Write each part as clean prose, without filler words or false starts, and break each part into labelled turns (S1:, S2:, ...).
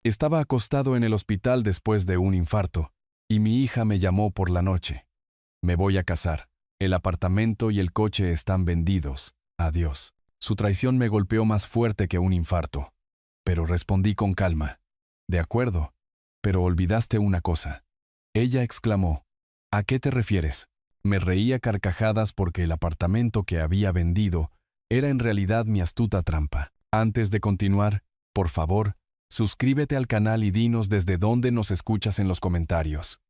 S1: Estaba acostado en el hospital después de un infarto, y mi hija me llamó por la noche. Me voy a casar. El apartamento y el coche están vendidos. Adiós. Su traición me golpeó más fuerte que un infarto. Pero respondí con calma. De acuerdo, pero olvidaste una cosa. Ella exclamó. ¿A qué te refieres? Me reía a carcajadas porque el apartamento que había vendido era en realidad mi astuta trampa. Antes de continuar, por favor, suscríbete al canal y dinos desde dónde nos escuchas en los comentarios.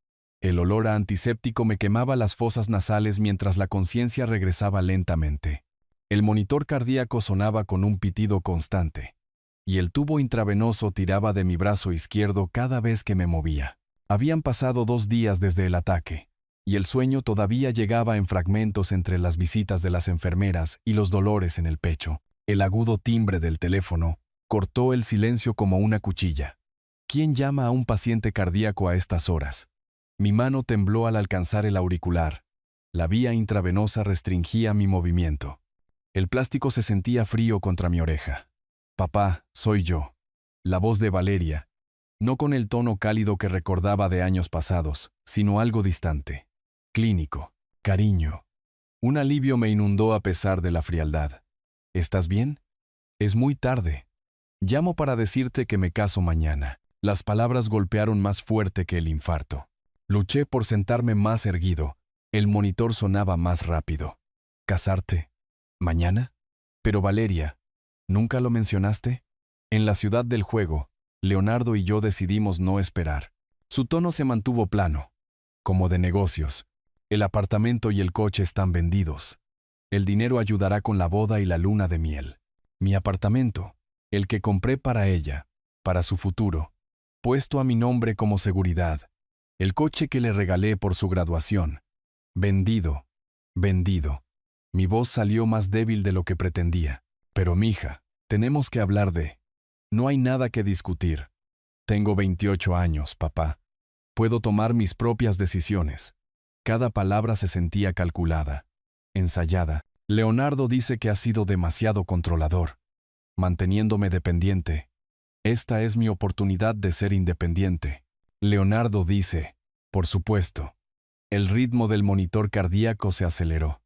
S1: El olor a antiséptico me quemaba las fosas nasales mientras la conciencia regresaba lentamente. El monitor cardíaco sonaba con un pitido constante, y el tubo intravenoso tiraba de mi brazo izquierdo cada vez que me movía. Habían pasado 2 días desde el ataque, y el sueño todavía llegaba en fragmentos entre las visitas de las enfermeras y los dolores en el pecho. El agudo timbre del teléfono cortó el silencio como una cuchilla. ¿Quién llama a un paciente cardíaco a estas horas? Mi mano tembló al alcanzar el auricular. La vía intravenosa restringía mi movimiento. El plástico se sentía frío contra mi oreja. Papá, soy yo. La voz de Valeria, no con el tono cálido que recordaba de años pasados, sino algo distante. Clínico. Cariño. Un alivio me inundó a pesar de la frialdad. ¿Estás bien? Es muy tarde. Llamo para decirte que me caso mañana. Las palabras golpearon más fuerte que el infarto. Luché por sentarme más erguido. El monitor sonaba más rápido. ¿Casarte? ¿Mañana? Pero Valeria, ¿nunca lo mencionaste? En la ciudad del juego, Leonardo y yo decidimos no esperar. Su tono se mantuvo plano, como de negocios. El apartamento y el coche están vendidos. El dinero ayudará con la boda y la luna de miel. Mi apartamento, el que compré para ella, para su futuro, puesto a mi nombre como seguridad. El coche que le regalé por su graduación. Vendido, vendido. Mi voz salió más débil de lo que pretendía. Pero mija, tenemos que hablar de... No hay nada que discutir. Tengo 28 años, papá. Puedo tomar mis propias decisiones. Cada palabra se sentía calculada, ensayada. Leonardo dice que ha sido demasiado controlador, manteniéndome dependiente. Esta es mi oportunidad de ser independiente. Leonardo dice, por supuesto. El ritmo del monitor cardíaco se aceleró.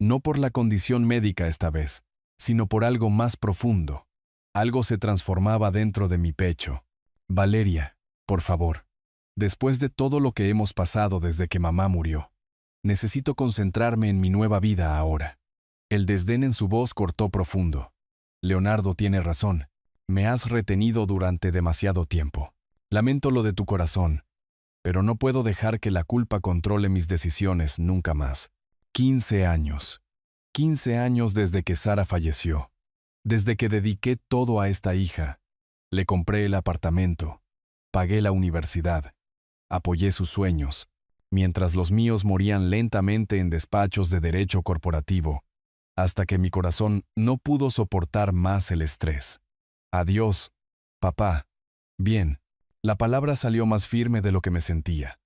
S1: No por la condición médica esta vez, sino por algo más profundo. Algo se transformaba dentro de mi pecho. Valeria, por favor. Después de todo lo que hemos pasado desde que mamá murió, necesito concentrarme en mi nueva vida ahora. El desdén en su voz cortó profundo. Leonardo tiene razón. Me has retenido durante demasiado tiempo. Lamento lo de tu corazón, pero no puedo dejar que la culpa controle mis decisiones nunca más. 15 años. 15 años desde que Sara falleció. Desde que dediqué todo a esta hija. Le compré el apartamento. Pagué la universidad. Apoyé sus sueños, mientras los míos morían lentamente en despachos de derecho corporativo, hasta que mi corazón no pudo soportar más el estrés. Adiós, papá. Bien, la palabra salió más firme de lo que me sentía.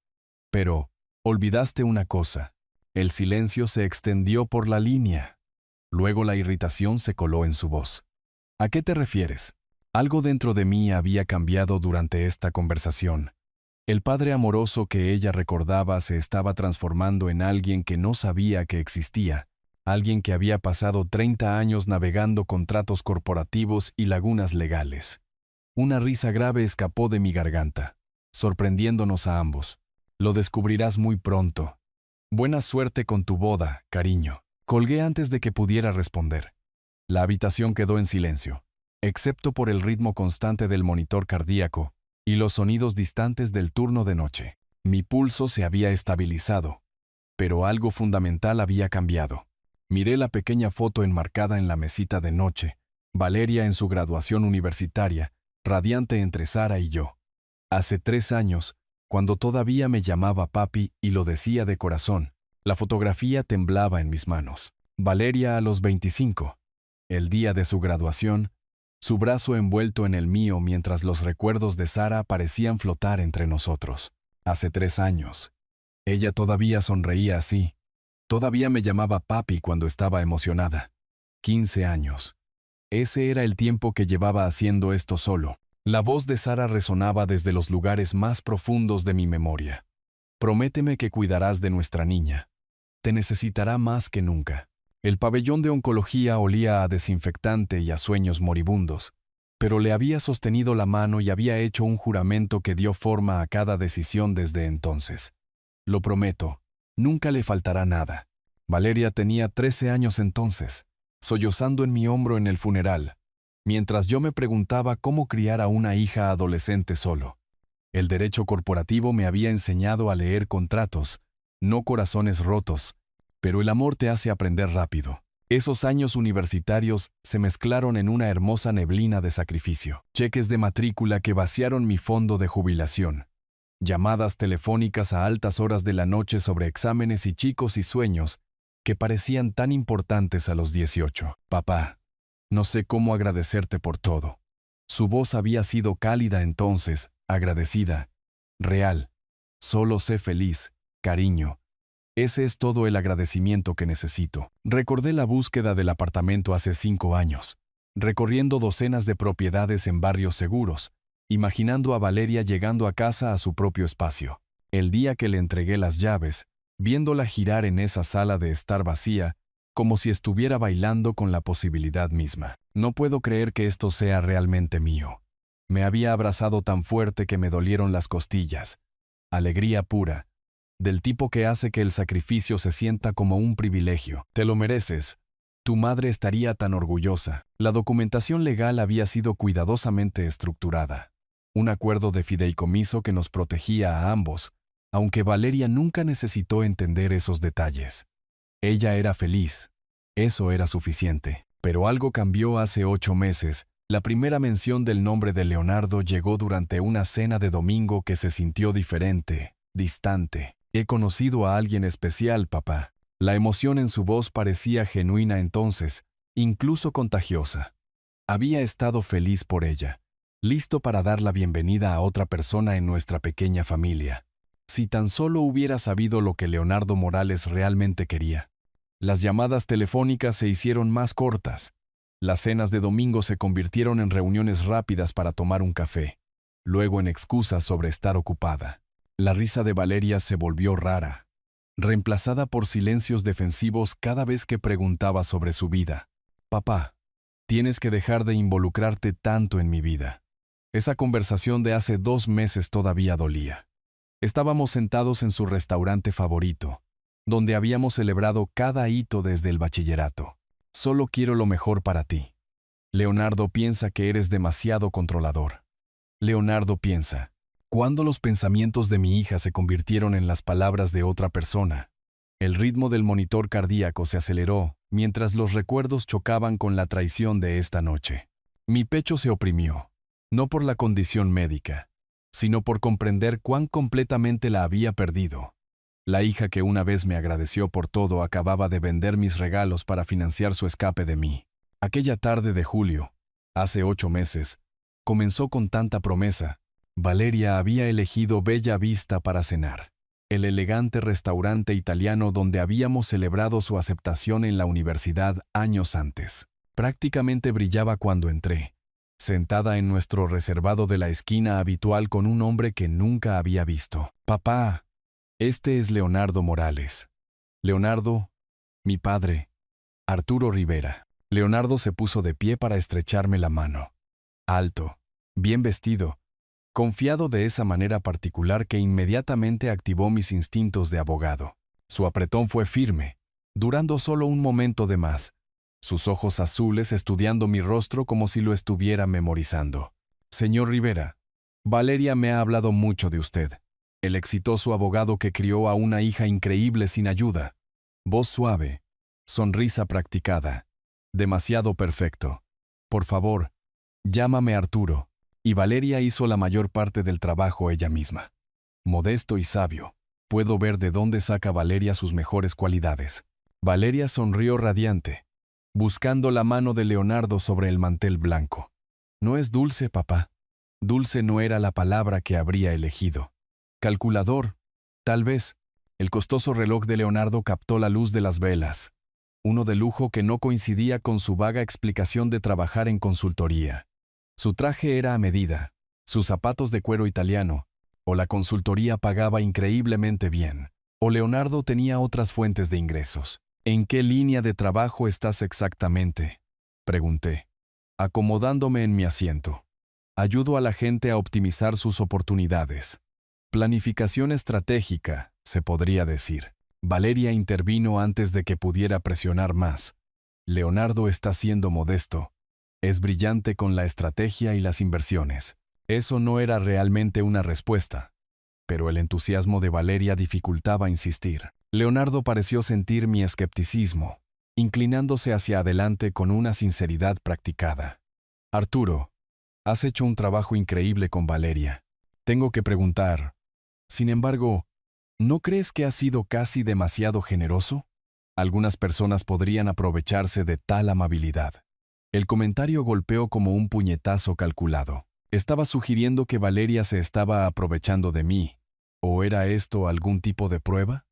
S1: Pero, olvidaste una cosa. El silencio se extendió por la línea. Luego la irritación se coló en su voz. ¿A qué te refieres? Algo dentro de mí había cambiado durante esta conversación. El padre amoroso que ella recordaba se estaba transformando en alguien que no sabía que existía, alguien que había pasado 30 años navegando contratos corporativos y lagunas legales. Una risa grave escapó de mi garganta, sorprendiéndonos a ambos. Lo descubrirás muy pronto. Buena suerte con tu boda, cariño. Colgué antes de que pudiera responder. La habitación quedó en silencio, excepto por el ritmo constante del monitor cardíaco y los sonidos distantes del turno de noche. Mi pulso se había estabilizado, pero algo fundamental había cambiado. Miré la pequeña foto enmarcada en la mesita de noche, Valeria en su graduación universitaria, radiante entre Sara y yo. Hace 3 años, cuando todavía me llamaba papi y lo decía de corazón, la fotografía temblaba en mis manos. Valeria a los 25, el día de su graduación, su brazo envuelto en el mío mientras los recuerdos de Sara parecían flotar entre nosotros. Hace 3 años. Ella todavía sonreía así. Todavía me llamaba papi cuando estaba emocionada. 15 años. Ese era el tiempo que llevaba haciendo esto solo. La voz de Sara resonaba desde los lugares más profundos de mi memoria. Prométeme que cuidarás de nuestra niña. Te necesitará más que nunca. El pabellón de oncología olía a desinfectante y a sueños moribundos, pero le había sostenido la mano y había hecho un juramento que dio forma a cada decisión desde entonces. Lo prometo, nunca le faltará nada. Valeria tenía 13 años entonces, sollozando en mi hombro en el funeral, mientras yo me preguntaba cómo criar a una hija adolescente solo. El derecho corporativo me había enseñado a leer contratos, no corazones rotos, pero el amor te hace aprender rápido. Esos años universitarios se mezclaron en una hermosa neblina de sacrificio. Cheques de matrícula que vaciaron mi fondo de jubilación. Llamadas telefónicas a altas horas de la noche sobre exámenes y chicos y sueños que parecían tan importantes a los 18. Papá, no sé cómo agradecerte por todo. Su voz había sido cálida entonces, agradecida, real. Solo sé feliz, cariño. Ese es todo el agradecimiento que necesito. Recordé la búsqueda del apartamento hace 5 años, recorriendo docenas de propiedades en barrios seguros, imaginando a Valeria llegando a casa a su propio espacio. El día que le entregué las llaves, viéndola girar en esa sala de estar vacía, como si estuviera bailando con la posibilidad misma. No puedo creer que esto sea realmente mío. Me había abrazado tan fuerte que me dolieron las costillas. Alegría pura, del tipo que hace que el sacrificio se sienta como un privilegio. Te lo mereces. Tu madre estaría tan orgullosa. La documentación legal había sido cuidadosamente estructurada. Un acuerdo de fideicomiso que nos protegía a ambos, aunque Valeria nunca necesitó entender esos detalles. Ella era feliz. Eso era suficiente. Pero algo cambió hace 8 meses. La primera mención del nombre de Leonardo llegó durante una cena de domingo que se sintió diferente, distante. He conocido a alguien especial, papá. La emoción en su voz parecía genuina entonces, incluso contagiosa. Había estado feliz por ella, listo para dar la bienvenida a otra persona en nuestra pequeña familia. Si tan solo hubiera sabido lo que Leonardo Morales realmente quería. Las llamadas telefónicas se hicieron más cortas. Las cenas de domingo se convirtieron en reuniones rápidas para tomar un café, luego en excusas sobre estar ocupada. La risa de Valeria se volvió rara, reemplazada por silencios defensivos cada vez que preguntaba sobre su vida. Papá, tienes que dejar de involucrarte tanto en mi vida. Esa conversación de hace 2 meses todavía dolía. Estábamos sentados en su restaurante favorito, donde habíamos celebrado cada hito desde el bachillerato. Solo quiero lo mejor para ti. Leonardo piensa que eres demasiado controlador. Leonardo piensa, ¿cuándo los pensamientos de mi hija se convirtieron en las palabras de otra persona? El ritmo del monitor cardíaco se aceleró mientras los recuerdos chocaban con la traición de esta noche. Mi pecho se oprimió, no por la condición médica, sino por comprender cuán completamente la había perdido. La hija que una vez me agradeció por todo acababa de vender mis regalos para financiar su escape de mí. Aquella tarde de julio, hace 8 meses, comenzó con tanta promesa. Valeria había elegido Bella Vista para cenar, el elegante restaurante italiano donde habíamos celebrado su aceptación en la universidad años antes. Prácticamente brillaba cuando entré, sentada en nuestro reservado de la esquina habitual con un hombre que nunca había visto. Papá, este es Leonardo Morales. Leonardo, mi padre, Arturo Rivera. Leonardo se puso de pie para estrecharme la mano. Alto, bien vestido, confiado de esa manera particular que inmediatamente activó mis instintos de abogado. Su apretón fue firme, durando solo un momento de más, sus ojos azules estudiando mi rostro como si lo estuviera memorizando. Señor Rivera, Valeria me ha hablado mucho de usted. El exitoso abogado que crió a una hija increíble sin ayuda. Voz suave, sonrisa practicada, demasiado perfecto. Por favor, llámame Arturo. Y Valeria hizo la mayor parte del trabajo ella misma. Modesto y sabio, puedo ver de dónde saca Valeria sus mejores cualidades. Valeria sonrió radiante, buscando la mano de Leonardo sobre el mantel blanco. No es dulce, papá. Dulce no era la palabra que habría elegido. Calculador, tal vez. El costoso reloj de Leonardo captó la luz de las velas, uno de lujo que no coincidía con su vaga explicación de trabajar en consultoría. Su traje era a medida, sus zapatos de cuero italiano, o la consultoría pagaba increíblemente bien, o Leonardo tenía otras fuentes de ingresos. ¿En qué línea de trabajo estás exactamente?, pregunté, acomodándome en mi asiento. Ayudo a la gente a optimizar sus oportunidades. Planificación estratégica, se podría decir. Valeria intervino antes de que pudiera presionar más. Leonardo está siendo modesto. Es brillante con la estrategia y las inversiones. Eso no era realmente una respuesta, pero el entusiasmo de Valeria dificultaba insistir. Leonardo pareció sentir mi escepticismo, inclinándose hacia adelante con una sinceridad practicada. Arturo, has hecho un trabajo increíble con Valeria. Tengo que preguntar, sin embargo, ¿no crees que has sido casi demasiado generoso? Algunas personas podrían aprovecharse de tal amabilidad. El comentario golpeó como un puñetazo calculado. ¿Estaba sugiriendo que Valeria se estaba aprovechando de mí? ¿O era esto algún tipo de prueba?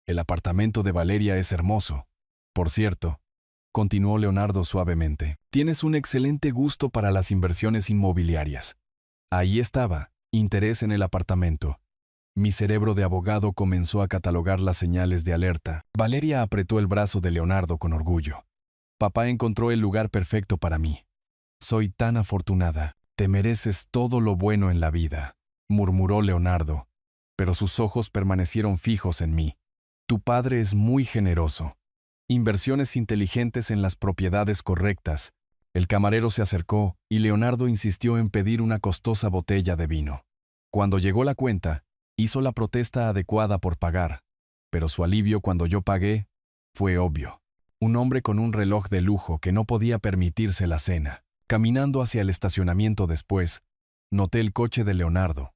S1: El apartamento de Valeria es hermoso. Por cierto, continuó Leonardo suavemente, tienes un excelente gusto para las inversiones inmobiliarias. Ahí estaba, interés en el apartamento. Mi cerebro de abogado comenzó a catalogar las señales de alerta. Valeria apretó el brazo de Leonardo con orgullo. Papá encontró el lugar perfecto para mí. Soy tan afortunada. Te mereces todo lo bueno en la vida, murmuró Leonardo, pero sus ojos permanecieron fijos en mí. Tu padre es muy generoso. Inversiones inteligentes en las propiedades correctas. El camarero se acercó y Leonardo insistió en pedir una costosa botella de vino. Cuando llegó la cuenta, hizo la protesta adecuada por pagar, pero su alivio cuando yo pagué fue obvio. Un hombre con un reloj de lujo que no podía permitirse la cena. Caminando hacia el estacionamiento después, noté el coche de Leonardo,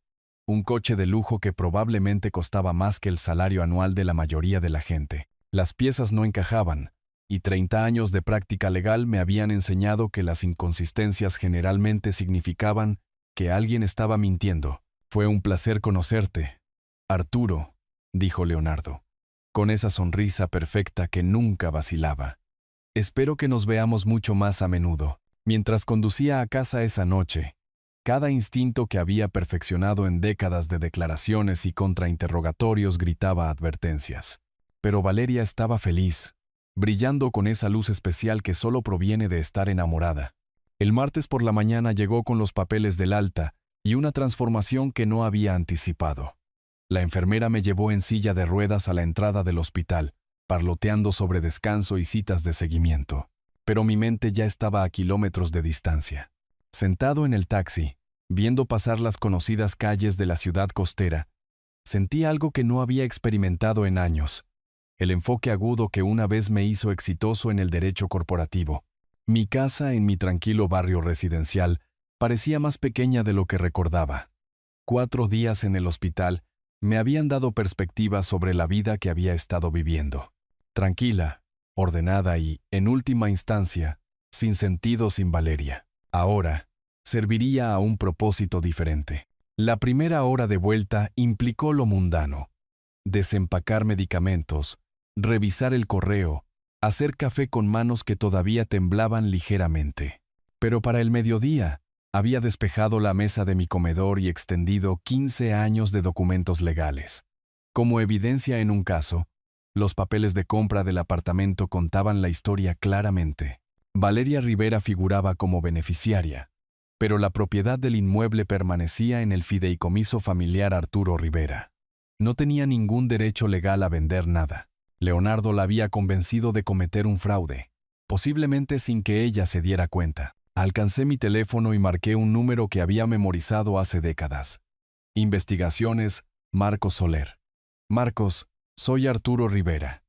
S1: un coche de lujo que probablemente costaba más que el salario anual de la mayoría de la gente. Las piezas no encajaban, y 30 años de práctica legal me habían enseñado que las inconsistencias generalmente significaban que alguien estaba mintiendo. Fue un placer conocerte, Arturo, dijo Leonardo, con esa sonrisa perfecta que nunca vacilaba. Espero que nos veamos mucho más a menudo. Mientras conducía a casa esa noche, cada instinto que había perfeccionado en décadas de declaraciones y contrainterrogatorios gritaba advertencias. Pero Valeria estaba feliz, brillando con esa luz especial que solo proviene de estar enamorada. El martes por la mañana llegó con los papeles del alta y una transformación que no había anticipado. La enfermera me llevó en silla de ruedas a la entrada del hospital, parloteando sobre descanso y citas de seguimiento. Pero mi mente ya estaba a kilómetros de distancia. Sentado en el taxi, viendo pasar las conocidas calles de la ciudad costera, sentí algo que no había experimentado en años, el enfoque agudo que una vez me hizo exitoso en el derecho corporativo. Mi casa en mi tranquilo barrio residencial parecía más pequeña de lo que recordaba. 4 días en el hospital me habían dado perspectiva sobre la vida que había estado viviendo. Tranquila, ordenada y, en última instancia, sin sentido sin Valeria. Ahora, serviría a un propósito diferente. La primera hora de vuelta implicó lo mundano. Desempacar medicamentos, revisar el correo, hacer café con manos que todavía temblaban ligeramente. Pero para el mediodía, había despejado la mesa de mi comedor y extendido 15 años de documentos legales. Como evidencia en un caso, los papeles de compra del apartamento contaban la historia claramente. Valeria Rivera figuraba como beneficiaria, pero la propiedad del inmueble permanecía en el fideicomiso familiar Arturo Rivera. No tenía ningún derecho legal a vender nada. Leonardo la había convencido de cometer un fraude, posiblemente sin que ella se diera cuenta. Alcancé mi teléfono y marqué un número que había memorizado hace décadas. Investigaciones, Marcos Soler. Marcos, soy Arturo Rivera.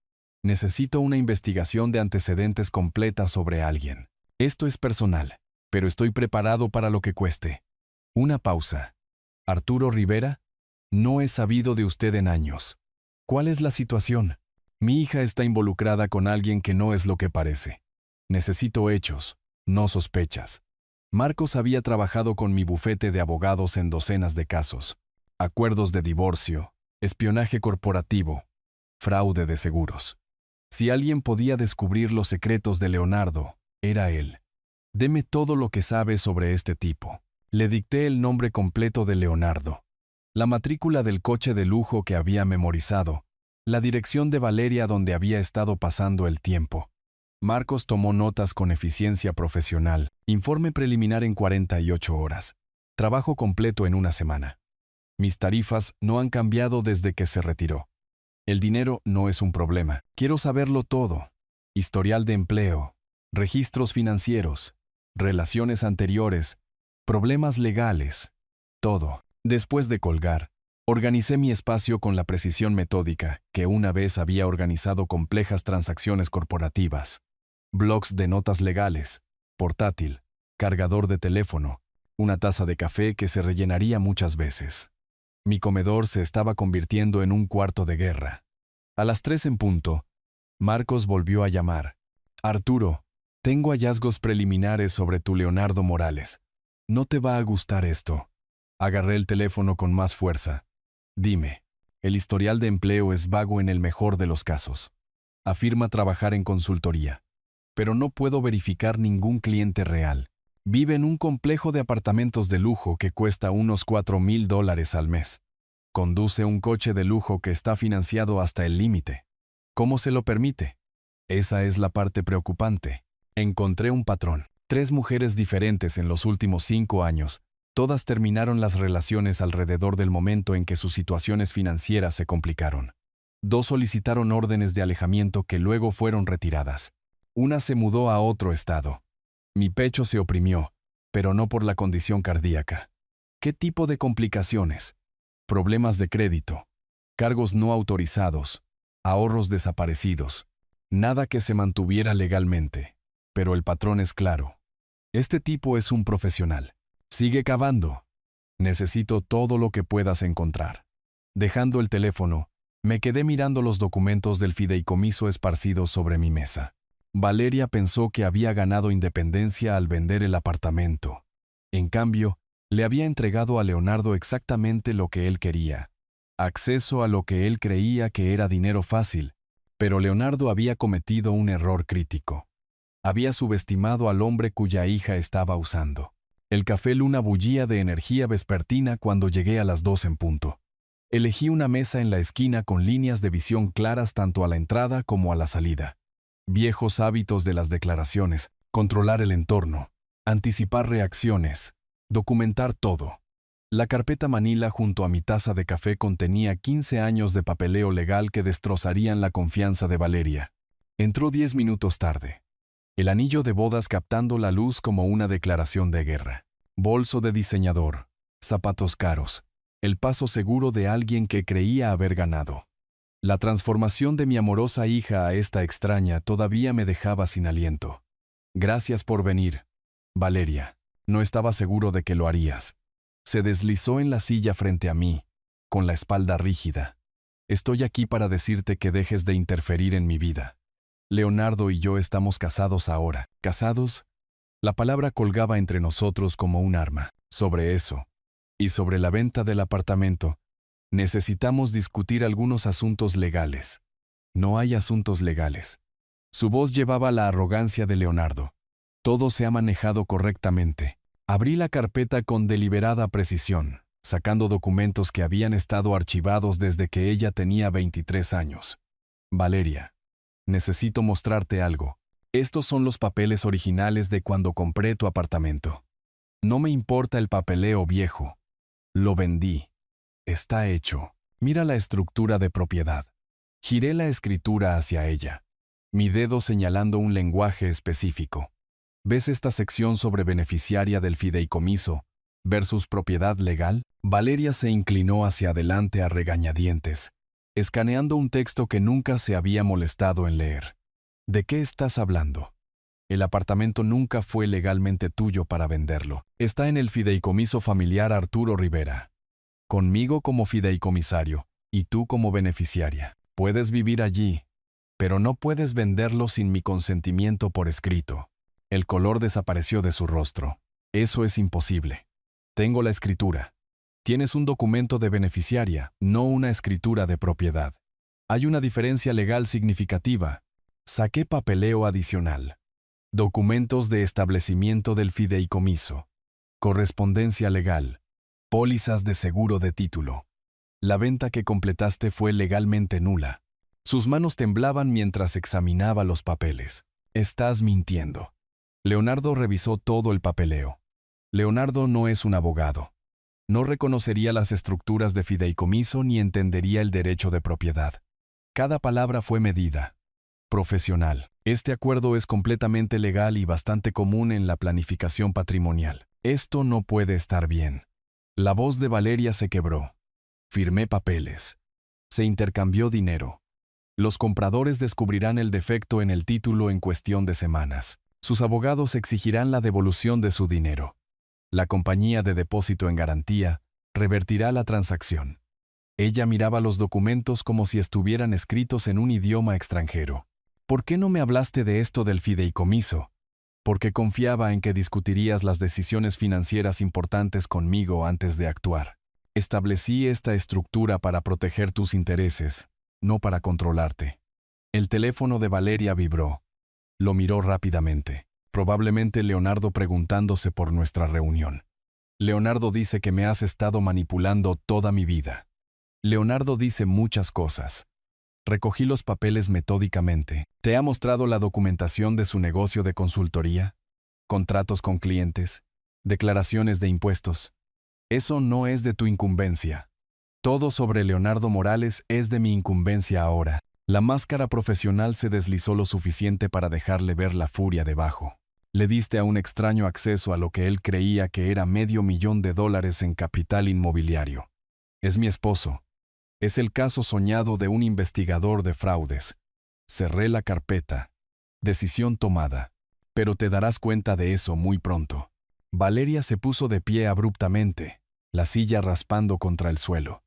S1: Necesito una investigación de antecedentes completa sobre alguien. Esto es personal, pero estoy preparado para lo que cueste. Una pausa. ¿Arturo Rivera? No he sabido de usted en años. ¿Cuál es la situación? Mi hija está involucrada con alguien que no es lo que parece. Necesito hechos, no sospechas. Marcos había trabajado con mi bufete de abogados en docenas de casos. Acuerdos de divorcio, espionaje corporativo, fraude de seguros. Si alguien podía descubrir los secretos de Leonardo, era él. Deme todo lo que sabe sobre este tipo. Le dicté el nombre completo de Leonardo, la matrícula del coche de lujo que había memorizado, la dirección de Valeria donde había estado pasando el tiempo. Marcos tomó notas con eficiencia profesional. Informe preliminar en 48 horas. Trabajo completo en una semana. Mis tarifas no han cambiado desde que se retiró. El dinero no es un problema. Quiero saberlo todo. Historial de empleo, registros financieros, relaciones anteriores, problemas legales, todo. Después de colgar, organicé mi espacio con la precisión metódica que una vez había organizado complejas transacciones corporativas. Blocs de notas legales, portátil, cargador de teléfono, una taza de café que se rellenaría muchas veces. Mi comedor se estaba convirtiendo en un cuarto de guerra. A las 3 en punto, Marcos volvió a llamar. Arturo, tengo hallazgos preliminares sobre tu Leonardo Morales. No te va a gustar esto. Agarré el teléfono con más fuerza. Dime, el historial de empleo es vago en el mejor de los casos. Afirma trabajar en consultoría. Pero no puedo verificar ningún cliente real. Vive en un complejo de apartamentos de lujo que cuesta unos $4,000 al mes. Conduce un coche de lujo que está financiado hasta el límite. ¿Cómo se lo permite? Esa es la parte preocupante. Encontré un patrón. 3 mujeres diferentes en los últimos 5 años. Todas terminaron las relaciones alrededor del momento en que sus situaciones financieras se complicaron. 2 solicitaron órdenes de alejamiento que luego fueron retiradas. Una se mudó a otro estado. Mi pecho se oprimió, pero no por la condición cardíaca. ¿Qué tipo de complicaciones? Problemas de crédito, cargos no autorizados, ahorros desaparecidos. Nada que se mantuviera legalmente. Pero el patrón es claro. Este tipo es un profesional. Sigue cavando. Necesito todo lo que puedas encontrar. Dejando el teléfono, me quedé mirando los documentos del fideicomiso esparcidos sobre mi mesa. Valeria pensó que había ganado independencia al vender el apartamento. En cambio, le había entregado a Leonardo exactamente lo que él quería. Acceso a lo que él creía que era dinero fácil, pero Leonardo había cometido un error crítico. Había subestimado al hombre cuya hija estaba usando. El café Luna bullía de energía vespertina cuando llegué a las 2 en punto. Elegí una mesa en la esquina con líneas de visión claras tanto a la entrada como a la salida. Viejos hábitos de las declaraciones, controlar el entorno, anticipar reacciones, documentar todo. La carpeta Manila junto a mi taza de café contenía 15 años de papeleo legal que destrozarían la confianza de Valeria. Entró 10 minutos tarde. El anillo de bodas captando la luz como una declaración de guerra. Bolso de diseñador, zapatos caros, el paso seguro de alguien que creía haber ganado. La transformación de mi amorosa hija a esta extraña todavía me dejaba sin aliento. Gracias por venir, Valeria. No estaba seguro de que lo harías. Se deslizó en la silla frente a mí, con la espalda rígida. Estoy aquí para decirte que dejes de interferir en mi vida. Leonardo y yo estamos casados ahora. ¿Casados? La palabra colgaba entre nosotros como un arma. Sobre eso, y sobre la venta del apartamento, necesitamos discutir algunos asuntos legales. No hay asuntos legales. Su voz llevaba la arrogancia de Leonardo. Todo se ha manejado correctamente. Abrí la carpeta con deliberada precisión, sacando documentos que habían estado archivados desde que ella tenía 23 años. Valeria, necesito mostrarte algo. Estos son los papeles originales de cuando compré tu apartamento. No me importa el papeleo viejo. Lo vendí. Está hecho. Mira la estructura de propiedad. Giré la escritura hacia ella, mi dedo señalando un lenguaje específico. ¿Ves esta sección sobre beneficiaria del fideicomiso versus propiedad legal? Valeria se inclinó hacia adelante a regañadientes, escaneando un texto que nunca se había molestado en leer. ¿De qué estás hablando? El apartamento nunca fue legalmente tuyo para venderlo. Está en el fideicomiso familiar Arturo Rivera. Conmigo como fideicomisario y tú como beneficiaria. Puedes vivir allí, pero no puedes venderlo sin mi consentimiento por escrito. El color desapareció de su rostro. Eso es imposible. Tengo la escritura. Tienes un documento de beneficiaria, no una escritura de propiedad. Hay una diferencia legal significativa. Saqué papeleo adicional. documentos de establecimiento del fideicomiso, correspondencia legal, pólizas de seguro de título. La venta que completaste fue legalmente nula. Sus manos temblaban mientras examinaba los papeles. Estás mintiendo. Leonardo revisó todo el papeleo. Leonardo no es un abogado. No reconocería las estructuras de fideicomiso ni entendería el derecho de propiedad. Cada palabra fue medida. Profesional. Este acuerdo es completamente legal y bastante común en la planificación patrimonial. Esto no puede estar bien. La voz de Valeria se quebró. Firmé papeles. Se intercambió dinero. Los compradores descubrirán el defecto en el título en cuestión de semanas. Sus abogados exigirán la devolución de su dinero. La compañía de depósito en garantía revertirá la transacción. Ella miraba los documentos como si estuvieran escritos en un idioma extranjero. ¿Por qué no me hablaste de esto del fideicomiso? Porque confiaba en que discutirías las decisiones financieras importantes conmigo antes de actuar. Establecí esta estructura para proteger tus intereses, no para controlarte. El teléfono de Valeria vibró. Lo miró rápidamente. Probablemente Leonardo preguntándose por nuestra reunión. Leonardo dice que me has estado manipulando toda mi vida. Leonardo dice muchas cosas. Recogí los papeles metódicamente. ¿Te ha mostrado la documentación de su negocio de consultoría? ¿Contratos con clientes? ¿Declaraciones de impuestos? Eso no es de tu incumbencia. Todo sobre Leonardo Morales es de mi incumbencia ahora. La máscara profesional se deslizó lo suficiente para dejarle ver la furia debajo. Le diste a un extraño acceso a lo que él creía que era $500,000 en capital inmobiliario. Es mi esposo. Es el caso soñado de un investigador de fraudes. Cerré la carpeta. Decisión tomada. Pero te darás cuenta de eso muy pronto. Valeria se puso de pie abruptamente, la silla raspando contra el suelo.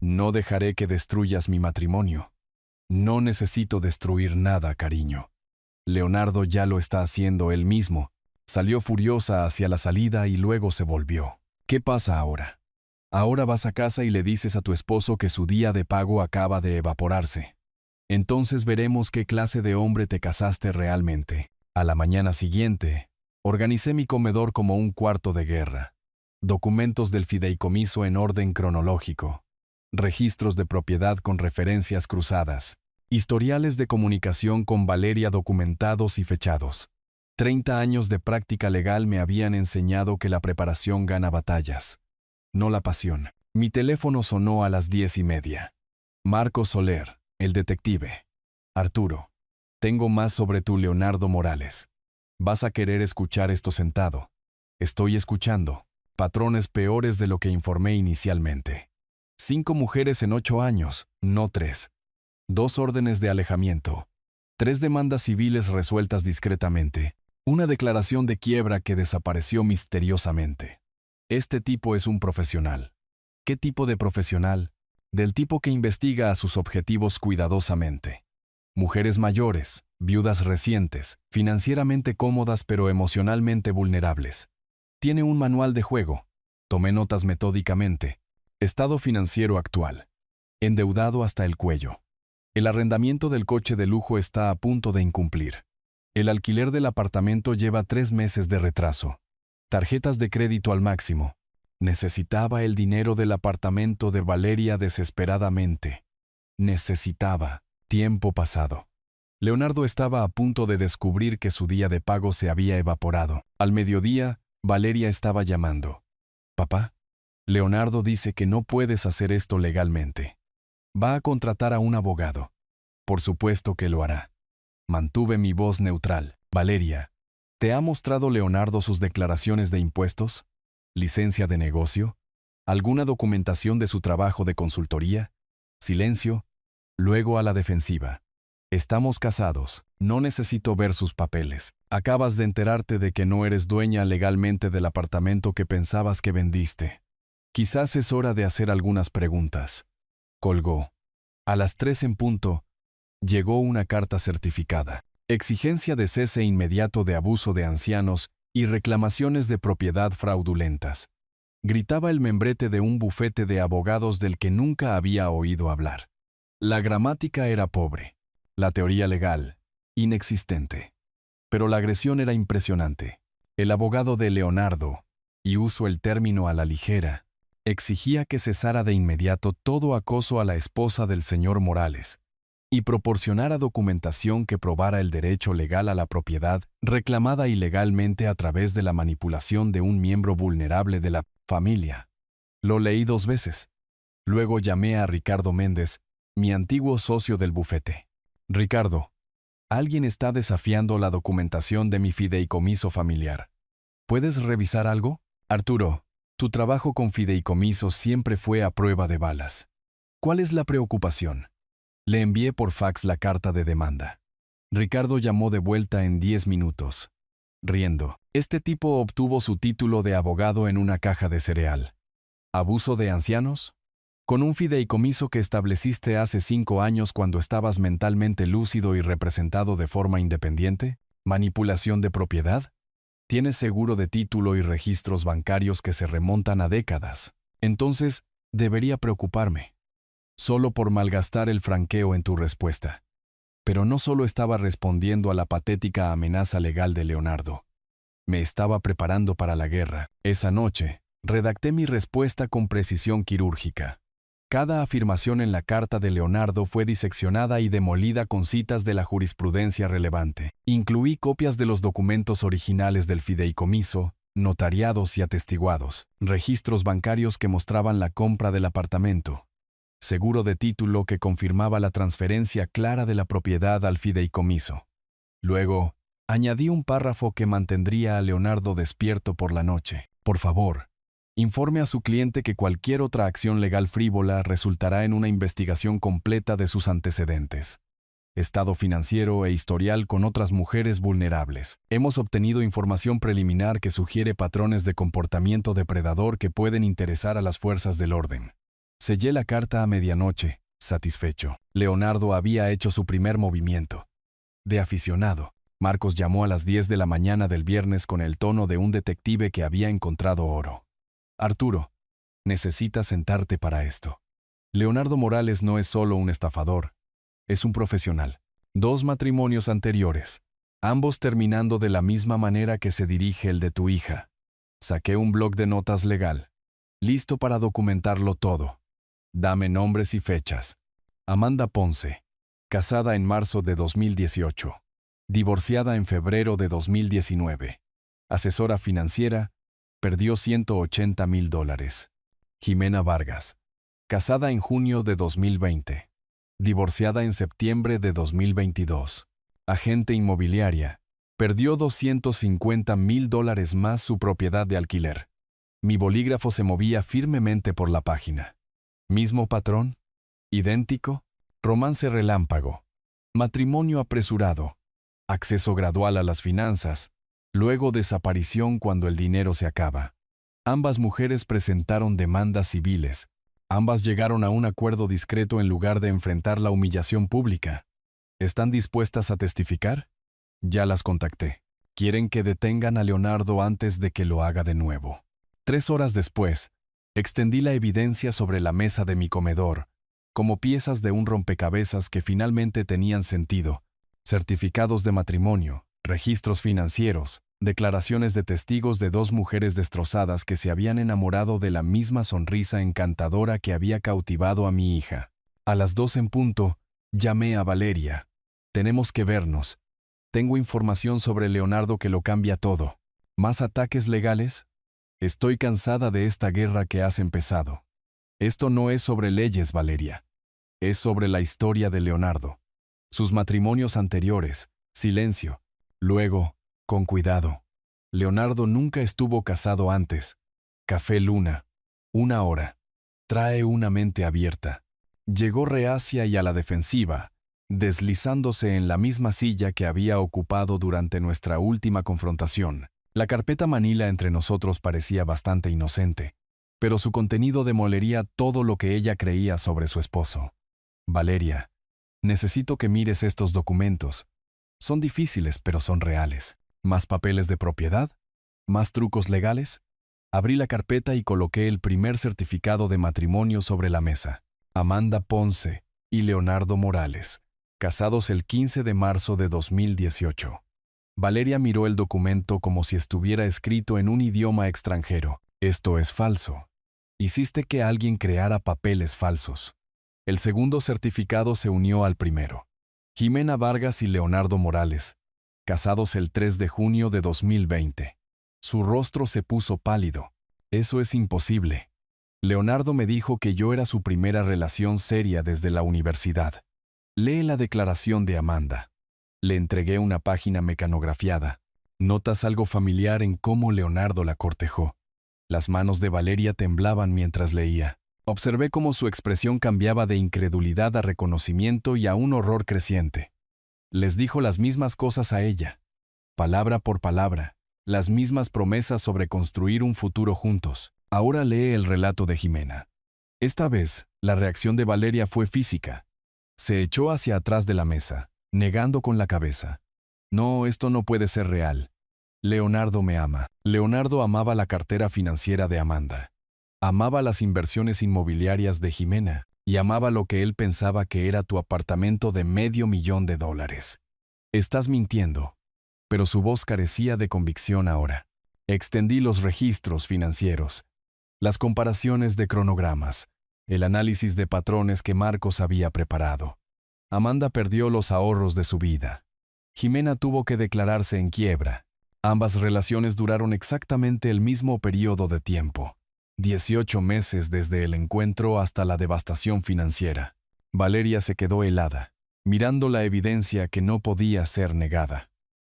S1: No dejaré que destruyas mi matrimonio. No necesito destruir nada, cariño. Leonardo ya lo está haciendo él mismo. Salió furiosa hacia la salida y luego se volvió. ¿Qué pasa ahora? Ahora vas a casa y le dices a tu esposo que su día de pago acaba de evaporarse. Entonces veremos qué clase de hombre te casaste realmente. A la mañana siguiente, organicé mi comedor como un cuarto de guerra. Documentos del fideicomiso en orden cronológico. Registros de propiedad con referencias cruzadas. Historiales de comunicación con Valeria documentados y fechados. 30 años de práctica legal me habían enseñado que la preparación gana batallas, no la pasión. Mi teléfono sonó a las 10:30. Marco Soler, el detective. Arturo, tengo más sobre tu Leonardo Morales. Vas a querer escuchar esto sentado. Estoy escuchando. Patrones peores de lo que informé inicialmente. 5 mujeres en 8 años, no 3. 2 órdenes de alejamiento. 3 demandas civiles resueltas discretamente. Una declaración de quiebra que desapareció misteriosamente. Este tipo es un profesional. ¿Qué tipo de profesional? Del tipo que investiga a sus objetivos cuidadosamente. Mujeres mayores, viudas recientes, financieramente cómodas pero emocionalmente vulnerables. Tiene un manual de juego. Tomé notas metódicamente. Estado financiero actual. Endeudado hasta el cuello. El arrendamiento del coche de lujo está a punto de incumplir. El alquiler del apartamento lleva 3 meses de retraso. Tarjetas de crédito al máximo. Necesitaba el dinero del apartamento de Valeria desesperadamente. Necesitaba. Tiempo pasado. Leonardo estaba a punto de descubrir que su día de pago se había evaporado. Al mediodía, Valeria estaba llamando. «Papá, Leonardo dice que no puedes hacer esto legalmente. Va a contratar a un abogado. Por supuesto que lo hará». Mantuve mi voz neutral. «Valeria, ¿te ha mostrado Leonardo sus declaraciones de impuestos? ¿Licencia de negocio? ¿Alguna documentación de su trabajo de consultoría?» Silencio. Luego a la defensiva. «Estamos casados. No necesito ver sus papeles. Acabas de enterarte de que no eres dueña legalmente del apartamento que pensabas que vendiste. Quizás es hora de hacer algunas preguntas». Colgó. A las 3 en punto, llegó una carta certificada. Exigencia de cese inmediato de abuso de ancianos y reclamaciones de propiedad fraudulentas. Gritaba el membrete de un bufete de abogados del que nunca había oído hablar. La gramática era pobre. La teoría legal, inexistente. Pero la agresión era impresionante. El abogado de Leonardo, y uso el término a la ligera, exigía que cesara de inmediato todo acoso a la esposa del señor Morales y proporcionara documentación que probara el derecho legal a la propiedad reclamada ilegalmente a través de la manipulación de un miembro vulnerable de la familia. Lo leí 2 veces. Luego llamé a Ricardo Méndez, mi antiguo socio del bufete. Ricardo, alguien está desafiando la documentación de mi fideicomiso familiar. ¿Puedes revisar algo? Arturo, tu trabajo con fideicomisos siempre fue a prueba de balas. ¿Cuál es la preocupación? Le envié por fax la carta de demanda. Ricardo llamó de vuelta en 10 minutos. Riendo, este tipo obtuvo su título de abogado en una caja de cereal. ¿Abuso de ancianos? ¿Con un fideicomiso que estableciste hace 5 años cuando estabas mentalmente lúcido y representado de forma independiente? ¿Manipulación de propiedad? Tienes seguro de título y registros bancarios que se remontan a décadas. Entonces, debería preocuparme. Solo por malgastar el franqueo en tu respuesta. Pero no solo estaba respondiendo a la patética amenaza legal de Leonardo. Me estaba preparando para la guerra. Esa noche, redacté mi respuesta con precisión quirúrgica. Cada afirmación en la carta de Leonardo fue diseccionada y demolida con citas de la jurisprudencia relevante. Incluí copias de los documentos originales del fideicomiso, notariados y atestiguados, registros bancarios que mostraban la compra del apartamento, seguro de título que confirmaba la transferencia clara de la propiedad al fideicomiso. Luego, añadí un párrafo que mantendría a Leonardo despierto por la noche. Por favor, informe a su cliente que cualquier otra acción legal frívola resultará en una investigación completa de sus antecedentes, estado financiero e historial con otras mujeres vulnerables. Hemos obtenido información preliminar que sugiere patrones de comportamiento depredador que pueden interesar a las fuerzas del orden. Sellé la carta a medianoche, satisfecho. Leonardo había hecho su primer movimiento. De aficionado, Marcos llamó a las 10 de la mañana del viernes con el tono de un detective que había encontrado oro. Arturo, necesitas sentarte para esto. Leonardo Morales no es solo un estafador, es un profesional. 2 matrimonios anteriores, ambos terminando de la misma manera que se dirige el de tu hija. Saqué un bloc de notas legal, listo para documentarlo todo. Dame nombres y fechas. Amanda Ponce, casada en marzo de 2018. Divorciada en febrero de 2019. Asesora financiera, perdió $180,000. Jimena Vargas, casada en junio de 2020. Divorciada en septiembre de 2022. Agente inmobiliaria, perdió $250,000 más su propiedad de alquiler. Mi bolígrafo se movía firmemente por la página. ¿Mismo patrón? ¿Idéntico? Romance relámpago. Matrimonio apresurado. Acceso gradual a las finanzas. Luego desaparición cuando el dinero se acaba. Ambas mujeres presentaron demandas civiles. Ambas llegaron a un acuerdo discreto en lugar de enfrentar la humillación pública. ¿Están dispuestas a testificar? Ya las contacté. Quieren que detengan a Leonardo antes de que lo haga de nuevo. 3 horas después, extendí la evidencia sobre la mesa de mi comedor, como piezas de un rompecabezas que finalmente tenían sentido: certificados de matrimonio, registros financieros, declaraciones de testigos de 2 mujeres destrozadas que se habían enamorado de la misma sonrisa encantadora que había cautivado a mi hija. A las 2 en punto, llamé a Valeria. Tenemos que vernos. Tengo información sobre Leonardo que lo cambia todo. ¿Más ataques legales? Estoy cansada de esta guerra que has empezado. Esto no es sobre leyes, Valeria. Es sobre la historia de Leonardo. Sus matrimonios anteriores, silencio. Luego, con cuidado. Leonardo nunca estuvo casado antes. Café Luna. 1 hora. Trae una mente abierta. Llegó reacia y a la defensiva, deslizándose en la misma silla que había ocupado durante nuestra última confrontación. La carpeta Manila entre nosotros parecía bastante inocente, pero su contenido demolería todo lo que ella creía sobre su esposo. Valeria, necesito que mires estos documentos. Son difíciles, pero son reales. ¿Más papeles de propiedad? ¿Más trucos legales? Abrí la carpeta y coloqué el primer certificado de matrimonio sobre la mesa. Amanda Ponce y Leonardo Morales, casados el 15 de marzo de 2018. Valeria miró el documento como si estuviera escrito en un idioma extranjero. Esto es falso. Hiciste que alguien creara papeles falsos. El segundo certificado se unió al primero. Jimena Vargas y Leonardo Morales, casados el 3 de junio de 2020. Su rostro se puso pálido. Eso es imposible. Leonardo me dijo que yo era su primera relación seria desde la universidad. Lee la declaración de Amanda. Le entregué una página mecanografiada. Notas algo familiar en cómo Leonardo la cortejó. Las manos de Valeria temblaban mientras leía. Observé cómo su expresión cambiaba de incredulidad a reconocimiento y a un horror creciente. Les dijo las mismas cosas a ella, palabra por palabra, las mismas promesas sobre construir un futuro juntos. Ahora lee el relato de Jimena. Esta vez, la reacción de Valeria fue física. Se echó hacia atrás de la mesa, negando con la cabeza. No, esto no puede ser real. Leonardo me ama. Leonardo amaba la cartera financiera de Amanda. Amaba las inversiones inmobiliarias de Jimena y amaba lo que él pensaba que era tu apartamento de $500,000. Estás mintiendo. Pero su voz carecía de convicción ahora. Extendí los registros financieros, las comparaciones de cronogramas, el análisis de patrones que Marcos había preparado. Amanda perdió los ahorros de su vida. Jimena tuvo que declararse en quiebra. Ambas relaciones duraron exactamente el mismo periodo de tiempo. 18 meses desde el encuentro hasta la devastación financiera. Valeria se quedó helada, mirando la evidencia que no podía ser negada.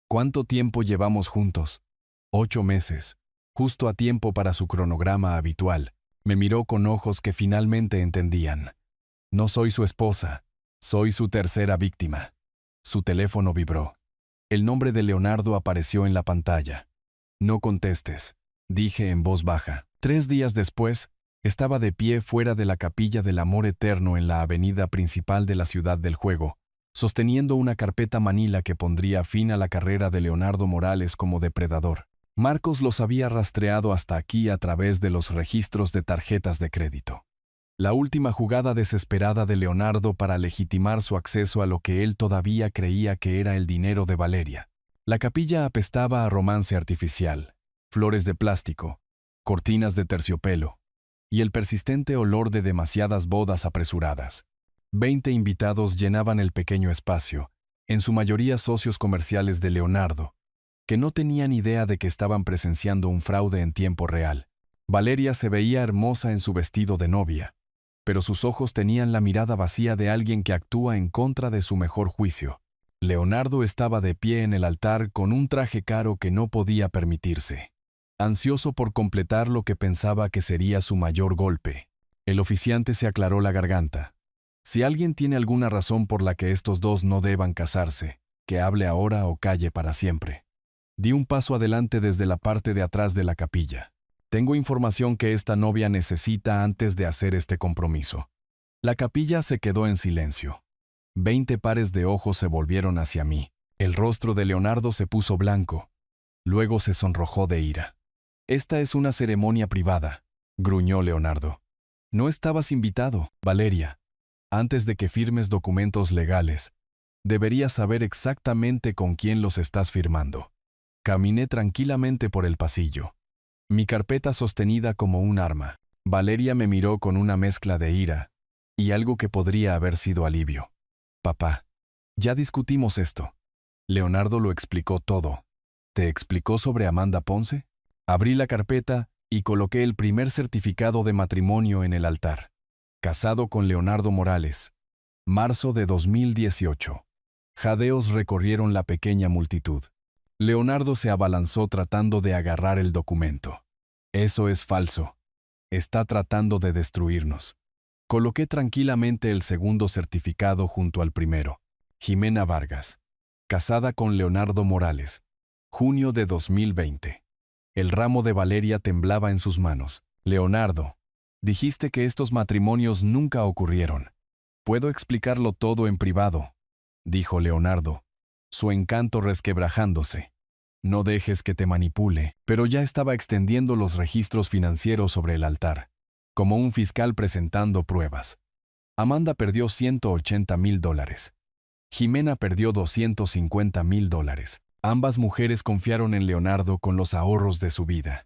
S1: ¿Cuánto tiempo llevamos juntos? 8 meses, justo a tiempo para su cronograma habitual. Me miró con ojos que finalmente entendían. No soy su esposa, soy su tercera víctima. Su teléfono vibró. El nombre de Leonardo apareció en la pantalla. No contestes, dije en voz baja. 3 días después, estaba de pie fuera de la Capilla del Amor Eterno en la avenida principal de la Ciudad del Juego, sosteniendo una carpeta manila que pondría fin a la carrera de Leonardo Morales como depredador. Marcos los había rastreado hasta aquí a través de los registros de tarjetas de crédito. La última jugada desesperada de Leonardo para legitimar su acceso a lo que él todavía creía que era el dinero de Valeria. La capilla apestaba a romance artificial, flores de plástico, cortinas de terciopelo, y el persistente olor de demasiadas bodas apresuradas. 20 invitados llenaban el pequeño espacio, en su mayoría socios comerciales de Leonardo, que no tenían idea de que estaban presenciando un fraude en tiempo real. Valeria se veía hermosa en su vestido de novia, pero sus ojos tenían la mirada vacía de alguien que actúa en contra de su mejor juicio. Leonardo estaba de pie en el altar con un traje caro que no podía permitirse, ansioso por completar lo que pensaba que sería su mayor golpe. El oficiante se aclaró la garganta. Si alguien tiene alguna razón por la que estos dos no deban casarse, que hable ahora o calle para siempre. Di un paso adelante desde la parte de atrás de la capilla. Tengo información que esta novia necesita antes de hacer este compromiso. La capilla se quedó en silencio. 20 pares de ojos se volvieron hacia mí. El rostro de Leonardo se puso blanco. Luego se sonrojó de ira. Esta es una ceremonia privada, gruñó Leonardo. No estabas invitado, Valeria. Antes de que firmes documentos legales, deberías saber exactamente con quién los estás firmando. Caminé tranquilamente por el pasillo, mi carpeta sostenida como un arma. Valeria me miró con una mezcla de ira y algo que podría haber sido alivio. Papá, ya discutimos esto. Leonardo lo explicó todo. ¿Te explicó sobre Amanda Ponce? Abrí la carpeta y coloqué el primer certificado de matrimonio en el altar. Casado con Leonardo Morales. Marzo de 2018. Jadeos recorrieron la pequeña multitud. Leonardo se abalanzó tratando de agarrar el documento. Eso es falso. Está tratando de destruirnos. Coloqué tranquilamente el segundo certificado junto al primero. Jimena Vargas. Casada con Leonardo Morales. Junio de 2020. El ramo de Valeria temblaba en sus manos. Leonardo, dijiste que estos matrimonios nunca ocurrieron. Puedo explicarlo todo en privado, dijo Leonardo, su encanto resquebrajándose. No dejes que te manipule, pero ya estaba extendiendo los registros financieros sobre el altar, como un fiscal presentando pruebas. Amanda perdió $180,000. Jimena perdió $250,000. Ambas mujeres confiaron en Leonardo con los ahorros de su vida.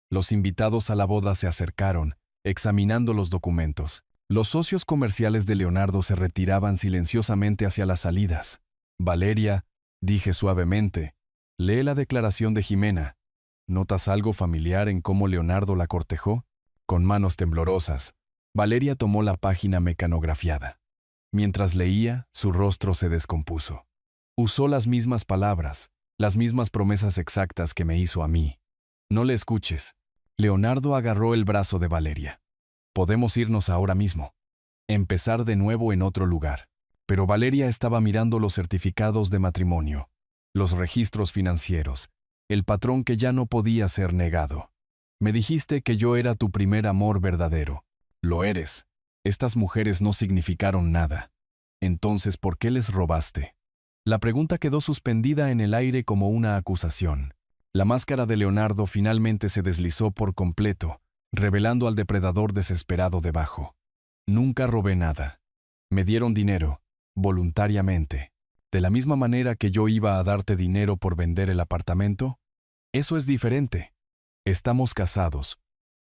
S1: Los invitados a la boda se acercaron, examinando los documentos. Los socios comerciales de Leonardo se retiraban silenciosamente hacia las salidas. Valeria, dije suavemente, lee la declaración de Jimena. ¿Notas algo familiar en cómo Leonardo la cortejó? Con manos temblorosas, Valeria tomó la página mecanografiada. Mientras leía, su rostro se descompuso. Usó las mismas palabras, las mismas promesas exactas que me hizo a mí. No le escuches. Leonardo agarró el brazo de Valeria. Podemos irnos ahora mismo. Empezar de nuevo en otro lugar. Pero Valeria estaba mirando los certificados de matrimonio, los registros financieros, el patrón que ya no podía ser negado. Me dijiste que yo era tu primer amor verdadero. Lo eres. Estas mujeres no significaron nada. Entonces, ¿por qué les robaste? La pregunta quedó suspendida en el aire como una acusación. La máscara de Leonardo finalmente se deslizó por completo, revelando al depredador desesperado debajo. Nunca robé nada. Me dieron dinero, voluntariamente. De la misma manera que yo iba a darte dinero por vender el apartamento. Eso es diferente. Estamos casados.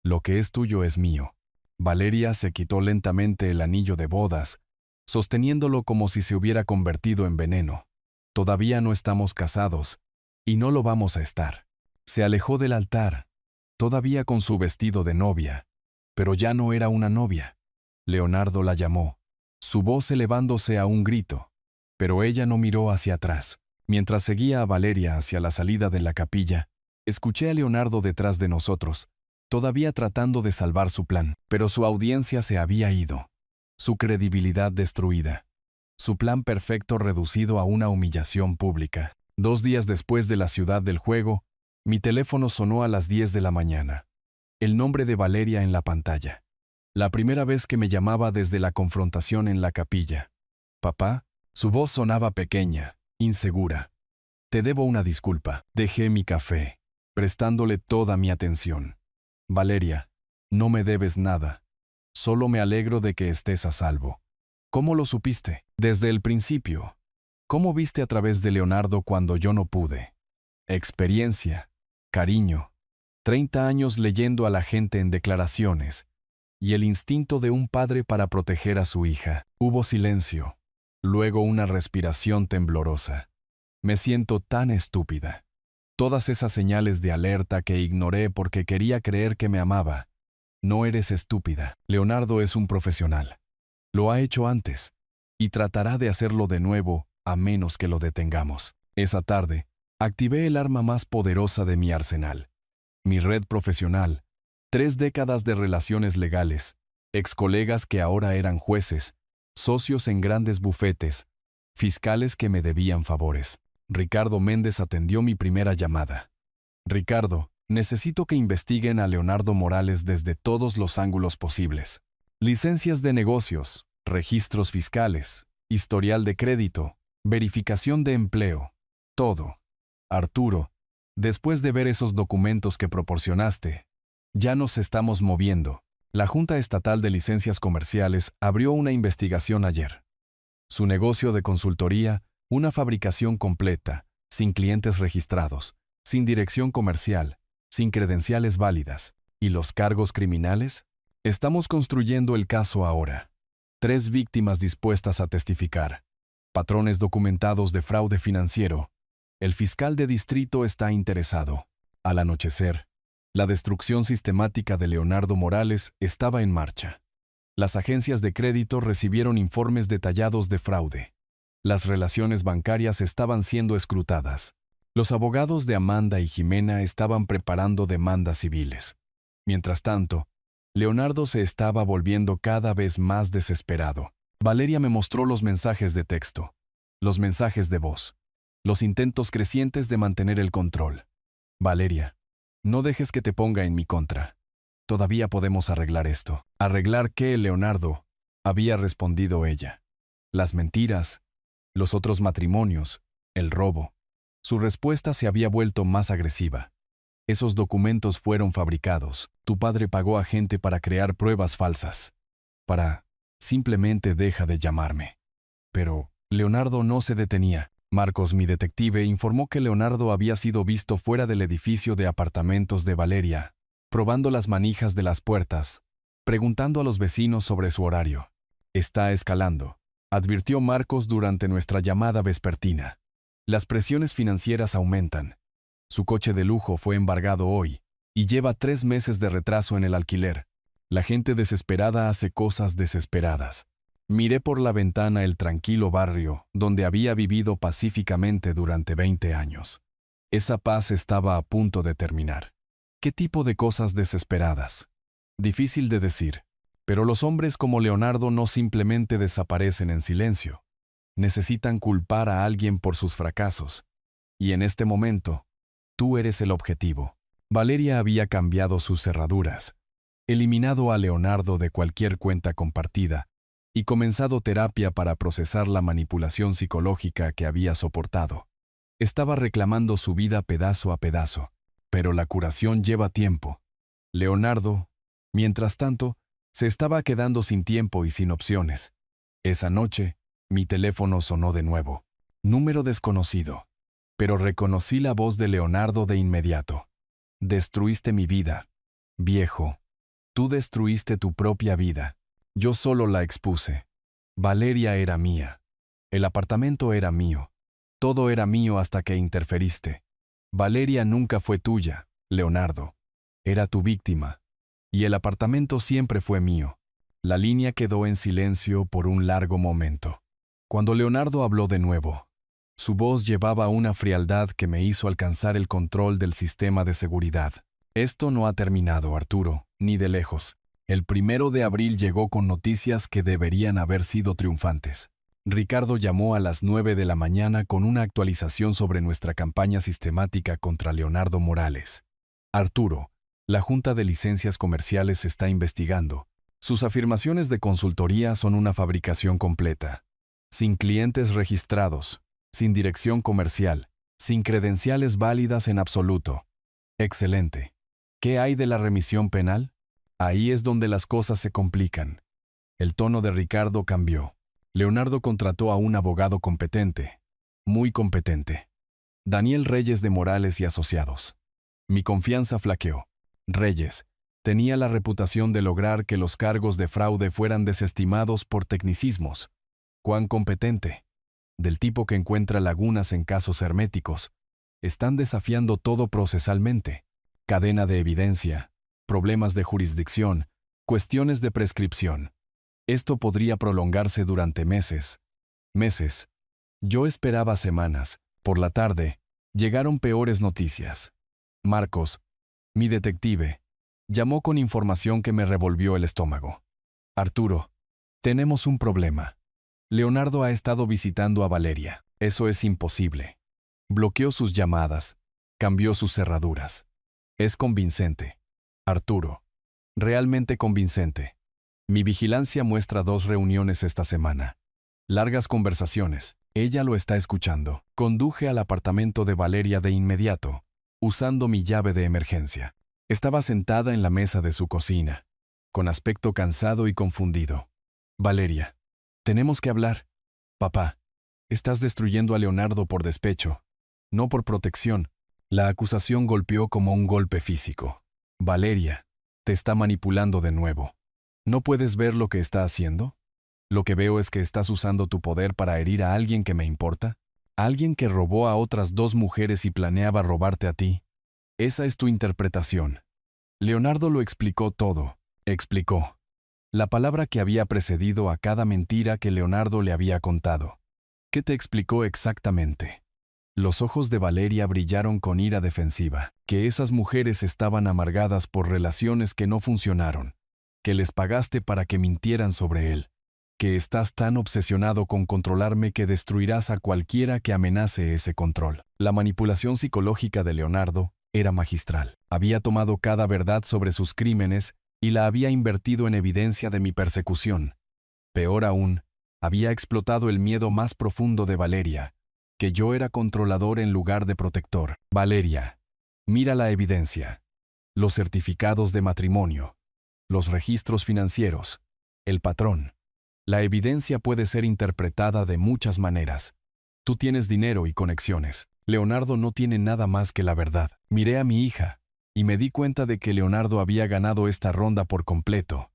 S1: Lo que es tuyo es mío. Valeria se quitó lentamente el anillo de bodas, sosteniéndolo como si se hubiera convertido en veneno. Todavía no estamos casados, y no lo vamos a estar. Se alejó del altar, todavía con su vestido de novia, pero ya no era una novia. Leonardo la llamó, su voz elevándose a un grito, pero ella no miró hacia atrás. Mientras seguía a Valeria hacia la salida de la capilla, escuché a Leonardo detrás de nosotros, todavía tratando de salvar su plan, pero su audiencia se había ido, su credibilidad destruida, su plan perfecto reducido a una humillación pública. 2 días después de la ciudad del juego, mi teléfono sonó a las 10 de la mañana. El nombre de Valeria en la pantalla. La primera vez que me llamaba desde la confrontación en la capilla. Papá, su voz sonaba pequeña, insegura. Te debo una disculpa. Dejé mi café, prestándole toda mi atención. Valeria, no me debes nada. Solo me alegro de que estés a salvo. ¿Cómo lo supiste? Desde el principio. ¿Cómo viste a través de Leonardo cuando yo no pude? Experiencia, cariño, 30 años leyendo a la gente en declaraciones, y el instinto de un padre para proteger a su hija. Hubo silencio, luego una respiración temblorosa. Me siento tan estúpida. Todas esas señales de alerta que ignoré porque quería creer que me amaba. No eres estúpida. Leonardo es un profesional. Lo ha hecho antes, y tratará de hacerlo de nuevo a menos que lo detengamos. Esa tarde, activé el arma más poderosa de mi arsenal. Mi red profesional, 3 décadas de relaciones legales, excolegas que ahora eran jueces, socios en grandes bufetes, fiscales que me debían favores. Ricardo Méndez atendió mi primera llamada. Ricardo, necesito que investiguen a Leonardo Morales desde todos los ángulos posibles. Licencias de negocios, registros fiscales, historial de crédito, verificación de empleo, todo. Arturo, después de ver esos documentos que proporcionaste, ya nos estamos moviendo. La Junta Estatal de Licencias Comerciales abrió una investigación ayer. Su negocio de consultoría, una fabricación completa, sin clientes registrados, sin dirección comercial, sin credenciales válidas. ¿Y los cargos criminales? Estamos construyendo el caso ahora. 3 víctimas dispuestas a testificar. Patrones documentados de fraude financiero. El fiscal de distrito está interesado. Al anochecer, la destrucción sistemática de Leonardo Morales estaba en marcha. Las agencias de crédito recibieron informes detallados de fraude. Las relaciones bancarias estaban siendo escrutadas. Los abogados de Amanda y Jimena estaban preparando demandas civiles. Mientras tanto, Leonardo se estaba volviendo cada vez más desesperado. Valeria me mostró los mensajes de texto, los mensajes de voz, los intentos crecientes de mantener el control. Valeria, no dejes que te ponga en mi contra. Todavía podemos arreglar esto. ¿Arreglar qué, Leonardo? Había respondido ella. Las mentiras, los otros matrimonios, el robo. Su respuesta se había vuelto más agresiva. Esos documentos fueron fabricados. Tu padre pagó a gente para crear pruebas falsas. Simplemente deja de llamarme. Pero Leonardo no se detenía. Marcos, mi detective, informó que Leonardo había sido visto fuera del edificio de apartamentos de Valeria, probando las manijas de las puertas, preguntando a los vecinos sobre su horario. Está escalando, advirtió Marcos durante nuestra llamada vespertina. Las presiones financieras aumentan. Su coche de lujo fue embargado hoy y lleva 3 meses de retraso en el alquiler. La gente desesperada hace cosas desesperadas. Miré por la ventana el tranquilo barrio donde había vivido pacíficamente durante 20 años. Esa paz estaba a punto de terminar. ¿Qué tipo de cosas desesperadas? Difícil de decir, pero los hombres como Leonardo no simplemente desaparecen en silencio. Necesitan culpar a alguien por sus fracasos. Y en este momento, tú eres el objetivo. Valeria había cambiado sus cerraduras, eliminado a Leonardo de cualquier cuenta compartida y comenzado terapia para procesar la manipulación psicológica que había soportado. Estaba reclamando su vida pedazo a pedazo, pero la curación lleva tiempo. Leonardo, mientras tanto, se estaba quedando sin tiempo y sin opciones. Esa noche, mi teléfono sonó de nuevo. Número desconocido. Pero reconocí la voz de Leonardo de inmediato. Destruiste mi vida. Viejo, tú destruiste tu propia vida. Yo solo la expuse. Valeria era mía. El apartamento era mío. Todo era mío hasta que interferiste. Valeria nunca fue tuya, Leonardo. Era tu víctima. Y el apartamento siempre fue mío. La línea quedó en silencio por un largo momento. Cuando Leonardo habló de nuevo, su voz llevaba una frialdad que me hizo alcanzar el control del sistema de seguridad. Esto no ha terminado, Arturo, ni de lejos. El 1 de abril llegó con noticias que deberían haber sido triunfantes. Ricardo llamó a las 9 de la mañana con una actualización sobre nuestra campaña sistemática contra Leonardo Morales. Arturo, la Junta de Licencias Comerciales está investigando. Sus afirmaciones de consultoría son una fabricación completa. Sin clientes registrados, sin dirección comercial, sin credenciales válidas en absoluto. Excelente. ¿Qué hay de la remisión penal? Ahí es donde las cosas se complican. El tono de Ricardo cambió. Leonardo contrató a un abogado competente, muy competente. Daniel Reyes de Morales y Asociados. Mi confianza flaqueó. Reyes tenía la reputación de lograr que los cargos de fraude fueran desestimados por tecnicismos. ¿Cuán competente? Del tipo que encuentra lagunas en casos herméticos. Están desafiando todo procesalmente. Cadena de evidencia, problemas de jurisdicción, cuestiones de prescripción. Esto podría prolongarse durante meses. Meses. Yo esperaba semanas. Por la tarde, llegaron peores noticias. Marcos, mi detective, llamó con información que me revolvió el estómago. Arturo, tenemos un problema. Leonardo ha estado visitando a Valeria. Eso es imposible. Bloqueó sus llamadas, cambió sus cerraduras. Es convincente. Arturo, realmente convincente. Mi vigilancia muestra 2 reuniones esta semana. Largas conversaciones. Ella lo está escuchando. Conduje al apartamento de Valeria de inmediato, usando mi llave de emergencia. Estaba sentada en la mesa de su cocina, con aspecto cansado y confundido. Valeria, tenemos que hablar. Papá, estás destruyendo a Leonardo por despecho, no por protección. La acusación golpeó como un golpe físico. Valeria, te está manipulando de nuevo. ¿No puedes ver lo que está haciendo? Lo que veo es que estás usando tu poder para herir a alguien que me importa. Alguien que robó a otras 2 mujeres y planeaba robarte a ti. Esa es tu interpretación. Leonardo lo explicó todo. Explicó. La palabra que había precedido a cada mentira que Leonardo le había contado. ¿Qué te explicó exactamente? Los ojos de Valeria brillaron con ira defensiva, que esas mujeres estaban amargadas por relaciones que no funcionaron, que les pagaste para que mintieran sobre él, que estás tan obsesionado con controlarme que destruirás a cualquiera que amenace ese control. La manipulación psicológica de Leonardo era magistral. Había tomado cada verdad sobre sus crímenes y la había invertido en evidencia de mi persecución. Peor aún, había explotado el miedo más profundo de Valeria, que yo era controlador en lugar de protector. Valeria, mira la evidencia. Los certificados de matrimonio, los registros financieros, el patrón. La evidencia puede ser interpretada de muchas maneras. Tú tienes dinero y conexiones. Leonardo no tiene nada más que la verdad. Miré a mi hija y me di cuenta de que Leonardo había ganado esta ronda por completo.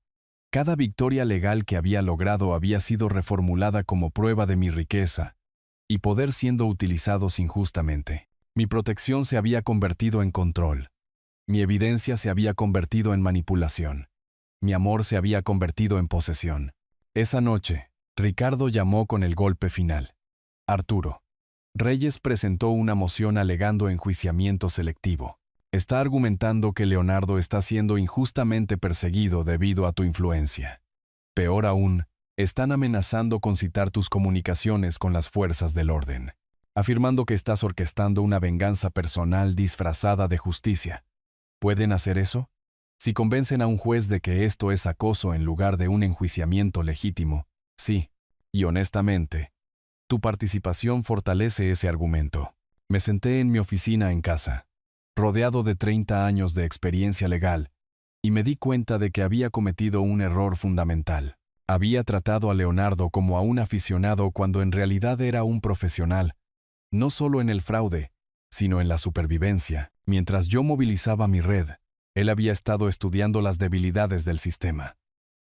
S1: Cada victoria legal que había logrado había sido reformulada como prueba de mi riqueza y poder siendo utilizados injustamente. Mi protección se había convertido en control. Mi evidencia se había convertido en manipulación. Mi amor se había convertido en posesión. Esa noche, Ricardo llamó con el golpe final. Arturo. Reyes presentó una moción alegando enjuiciamiento selectivo. Está argumentando que Leonardo está siendo injustamente perseguido debido a tu influencia. Peor aún, están amenazando con citar tus comunicaciones con las fuerzas del orden, afirmando que estás orquestando una venganza personal disfrazada de justicia. ¿Pueden hacer eso? Si convencen a un juez de que esto es acoso en lugar de un enjuiciamiento legítimo, sí, y honestamente, tu participación fortalece ese argumento. Me senté en mi oficina en casa, rodeado de 30 años de experiencia legal, y me di cuenta de que había cometido un error fundamental. Había tratado a Leonardo como a un aficionado cuando en realidad era un profesional, no solo en el fraude, sino en la supervivencia. Mientras yo movilizaba mi red, él había estado estudiando las debilidades del sistema.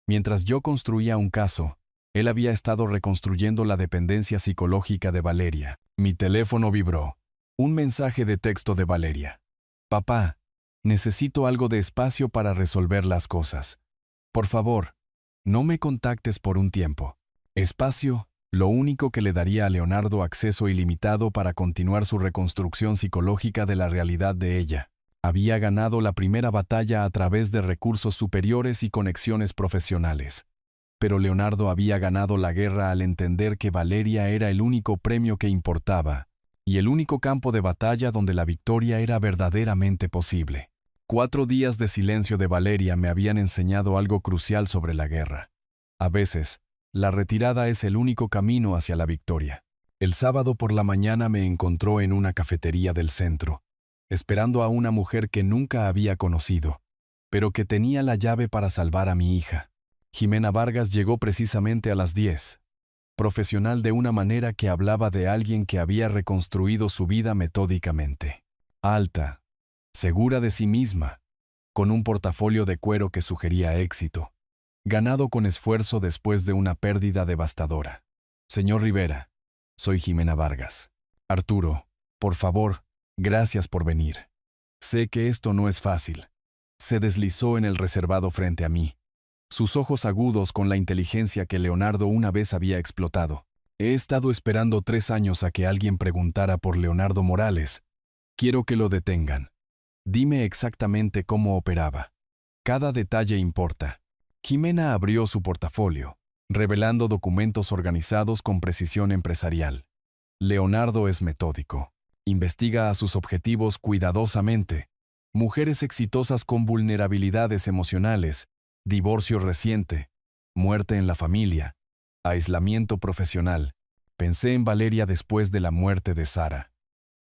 S1: Mientras yo construía un caso, él había estado reconstruyendo la dependencia psicológica de Valeria. Mi teléfono vibró. Un mensaje de texto de Valeria. Papá, necesito algo de espacio para resolver las cosas. Por favor, no me contactes por un tiempo. Espacio, lo único que le daría a Leonardo acceso ilimitado para continuar su reconstrucción psicológica de la realidad de ella. Había ganado la primera batalla a través de recursos superiores y conexiones profesionales. Pero Leonardo había ganado la guerra al entender que Valeria era el único premio que importaba, y el único campo de batalla donde la victoria era verdaderamente posible. 4 días de silencio de Valeria me habían enseñado algo crucial sobre la guerra. A veces, la retirada es el único camino hacia la victoria. El sábado por la mañana me encontró en una cafetería del centro, esperando a una mujer que nunca había conocido, pero que tenía la llave para salvar a mi hija. Jimena Vargas llegó precisamente a las 10. Profesional de una manera que hablaba de alguien que había reconstruido su vida metódicamente. Alta, segura de sí misma, con un portafolio de cuero que sugería éxito, ganado con esfuerzo después de una pérdida devastadora. Señor Rivera, soy Jimena Vargas. Arturo, por favor, gracias por venir. Sé que esto no es fácil. Se deslizó en el reservado frente a mí, sus ojos agudos con la inteligencia que Leonardo una vez había explotado. He estado esperando 3 años a que alguien preguntara por Leonardo Morales. Quiero que lo detengan. Dime exactamente cómo operaba. Cada detalle importa. Jimena abrió su portafolio, revelando documentos organizados con precisión empresarial. Leonardo es metódico. Investiga a sus objetivos cuidadosamente. Mujeres exitosas con vulnerabilidades emocionales, divorcio reciente, muerte en la familia, aislamiento profesional. Pensé en Valeria después de la muerte de Sara,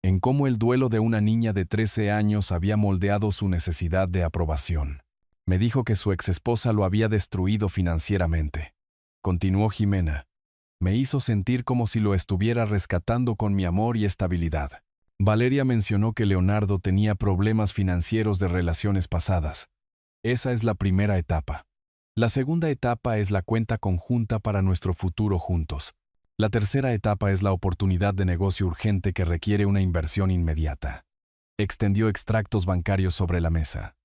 S1: en cómo el duelo de una niña de 13 años había moldeado su necesidad de aprobación. Me dijo que su exesposa lo había destruido financieramente. Continuó Jimena. Me hizo sentir como si lo estuviera rescatando con mi amor y estabilidad. Valeria mencionó que Leonardo tenía problemas financieros de relaciones pasadas. Esa es la primera etapa. La segunda etapa es la cuenta conjunta para nuestro futuro juntos. La tercera etapa es la oportunidad de negocio urgente que requiere una inversión inmediata. Extendió extractos bancarios sobre la mesa.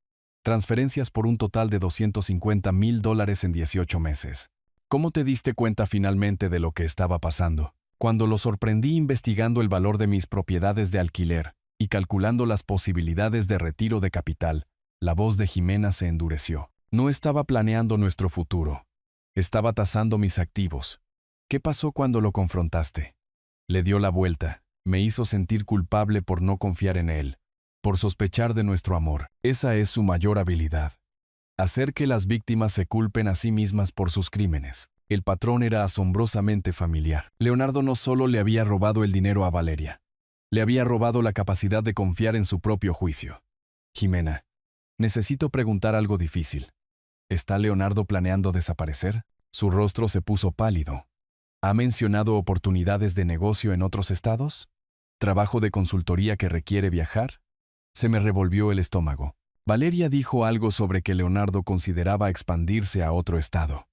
S1: Transferencias por un total de $250,000 en 18 meses. ¿Cómo te diste cuenta finalmente de lo que estaba pasando? Cuando lo sorprendí investigando el valor de mis propiedades de alquiler y calculando las posibilidades de retiro de capital, la voz de Jimena se endureció. No estaba planeando nuestro futuro. Estaba tasando mis activos. ¿Qué pasó cuando lo confrontaste? Le dio la vuelta. Me hizo sentir culpable por no confiar en él, por sospechar de nuestro amor. Esa es su mayor habilidad. Hacer que las víctimas se culpen a sí mismas por sus crímenes. El patrón era asombrosamente familiar. Leonardo no solo le había robado el dinero a Valeria, le había robado la capacidad de confiar en su propio juicio. Jimena, necesito preguntar algo difícil. ¿Está Leonardo planeando desaparecer? Su rostro se puso pálido. ¿Ha mencionado oportunidades de negocio en otros estados? ¿Trabajo de consultoría que requiere viajar? Se me revolvió el estómago. Valeria dijo algo sobre que Leonardo consideraba expandirse a otro estado.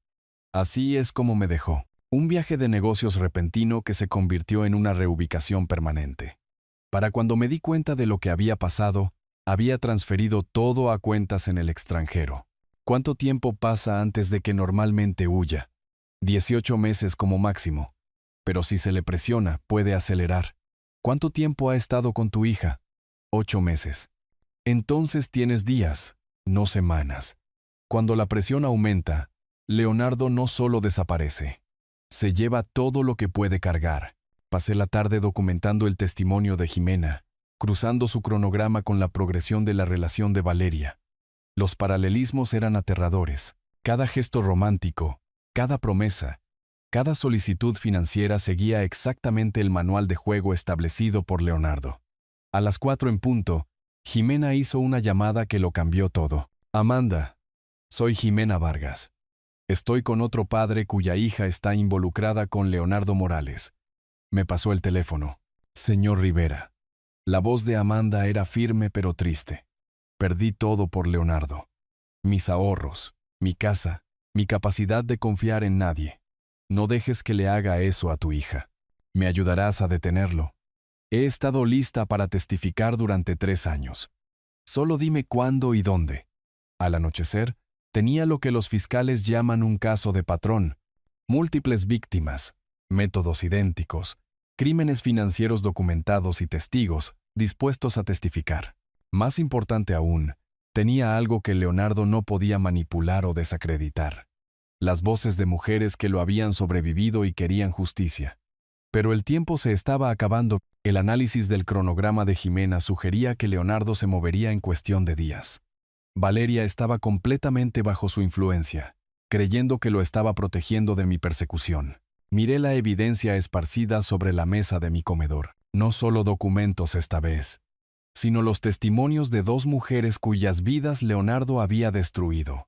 S1: Así es como me dejó. Un viaje de negocios repentino que se convirtió en una reubicación permanente. Para cuando me di cuenta de lo que había pasado, había transferido todo a cuentas en el extranjero. ¿Cuánto tiempo pasa antes de que normalmente huya? 18 meses como máximo. Pero si se le presiona, puede acelerar. ¿Cuánto tiempo ha estado con tu hija? 8 meses. Entonces tienes días, no semanas. Cuando la presión aumenta, Leonardo no solo desaparece. Se lleva todo lo que puede cargar. Pasé la tarde documentando el testimonio de Jimena, cruzando su cronograma con la progresión de la relación de Valeria. Los paralelismos eran aterradores. Cada gesto romántico, cada promesa, cada solicitud financiera seguía exactamente el manual de juego establecido por Leonardo. A las 4 en punto, Jimena hizo una llamada que lo cambió todo. Amanda, soy Jimena Vargas. Estoy con otro padre cuya hija está involucrada con Leonardo Morales. Me pasó el teléfono. Señor Rivera. La voz de Amanda era firme pero triste. Perdí todo por Leonardo. Mis ahorros, mi casa, mi capacidad de confiar en nadie. No dejes que le haga eso a tu hija. Me ayudarás a detenerlo. He estado lista para testificar durante 3 años. Solo dime cuándo y dónde. Al anochecer, tenía lo que los fiscales llaman un caso de patrón. Múltiples víctimas, métodos idénticos, crímenes financieros documentados y testigos dispuestos a testificar. Más importante aún, tenía algo que Leonardo no podía manipular o desacreditar. Las voces de mujeres que lo habían sobrevivido y querían justicia. Pero el tiempo se estaba acabando. El análisis del cronograma de Jimena sugería que Leonardo se movería en cuestión de días. Valeria estaba completamente bajo su influencia, creyendo que lo estaba protegiendo de mi persecución. Miré la evidencia esparcida sobre la mesa de mi comedor. No solo documentos esta vez, sino los testimonios de 2 mujeres cuyas vidas Leonardo había destruido.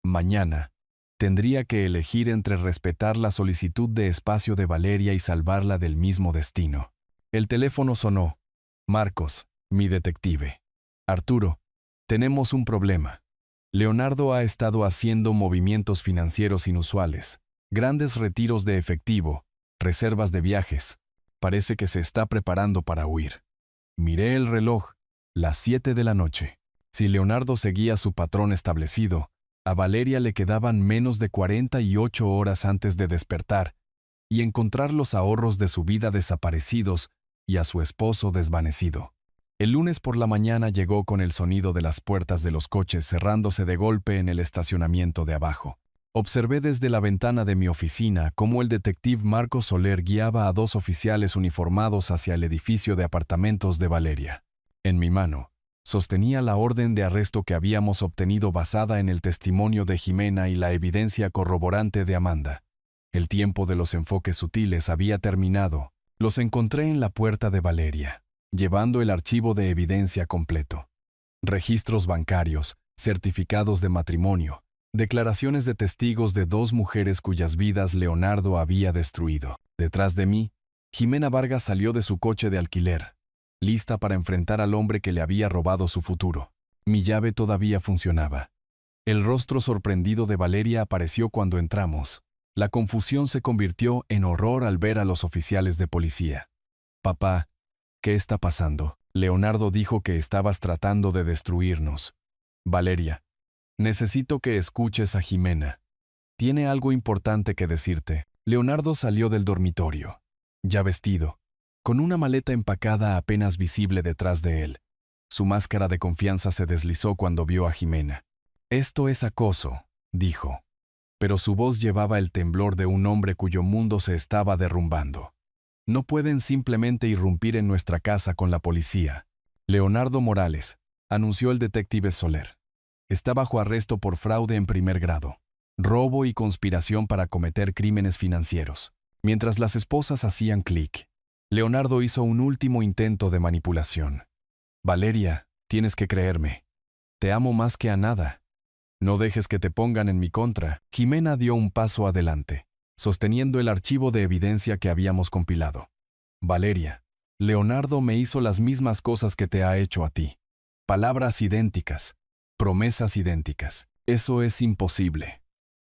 S1: Mañana, tendría que elegir entre respetar la solicitud de espacio de Valeria y salvarla del mismo destino. El teléfono sonó. Marcos, mi detective. Arturo, tenemos un problema. Leonardo ha estado haciendo movimientos financieros inusuales, grandes retiros de efectivo, reservas de viajes. Parece que se está preparando para huir. Miré el reloj, las 7 de la noche. Si Leonardo seguía su patrón establecido, a Valeria le quedaban menos de 48 horas antes de despertar y encontrar los ahorros de su vida desaparecidos y a su esposo desvanecido. El lunes por la mañana llegó con el sonido de las puertas de los coches cerrándose de golpe en el estacionamiento de abajo. Observé desde la ventana de mi oficina cómo el detective Marcos Soler guiaba a 2 oficiales uniformados hacia el edificio de apartamentos de Valeria. En mi mano, sostenía la orden de arresto que habíamos obtenido basada en el testimonio de Jimena y la evidencia corroborante de Amanda. El tiempo de los enfoques sutiles había terminado. Los encontré en la puerta de Valeria, llevando el archivo de evidencia completo. Registros bancarios, certificados de matrimonio, declaraciones de testigos de 2 mujeres cuyas vidas Leonardo había destruido. Detrás de mí, Jimena Vargas salió de su coche de alquiler, lista para enfrentar al hombre que le había robado su futuro. Mi llave todavía funcionaba. El rostro sorprendido de Valeria apareció cuando entramos. La confusión se convirtió en horror al ver a los oficiales de policía. «Papá, ¿qué está pasando?» Leonardo dijo que estabas tratando de destruirnos. «Valeria, necesito que escuches a Jimena. Tiene algo importante que decirte». Leonardo salió del dormitorio, ya vestido, con una maleta empacada apenas visible detrás de él. Su máscara de confianza se deslizó cuando vio a Jimena. «Esto es acoso», dijo, pero su voz llevaba el temblor de un hombre cuyo mundo se estaba derrumbando. «No pueden simplemente irrumpir en nuestra casa con la policía». Leonardo Morales, anunció el detective Soler, está bajo arresto por fraude en primer grado, robo y conspiración para cometer crímenes financieros. Mientras las esposas hacían clic, Leonardo hizo un último intento de manipulación. «Valeria, tienes que creerme. Te amo más que a nada. No dejes que te pongan en mi contra». Jimena dio un paso adelante. sosteniendo el archivo de evidencia que habíamos compilado. Valeria, Leonardo me hizo las mismas cosas que te ha hecho a ti. Palabras idénticas, promesas idénticas. Eso es imposible,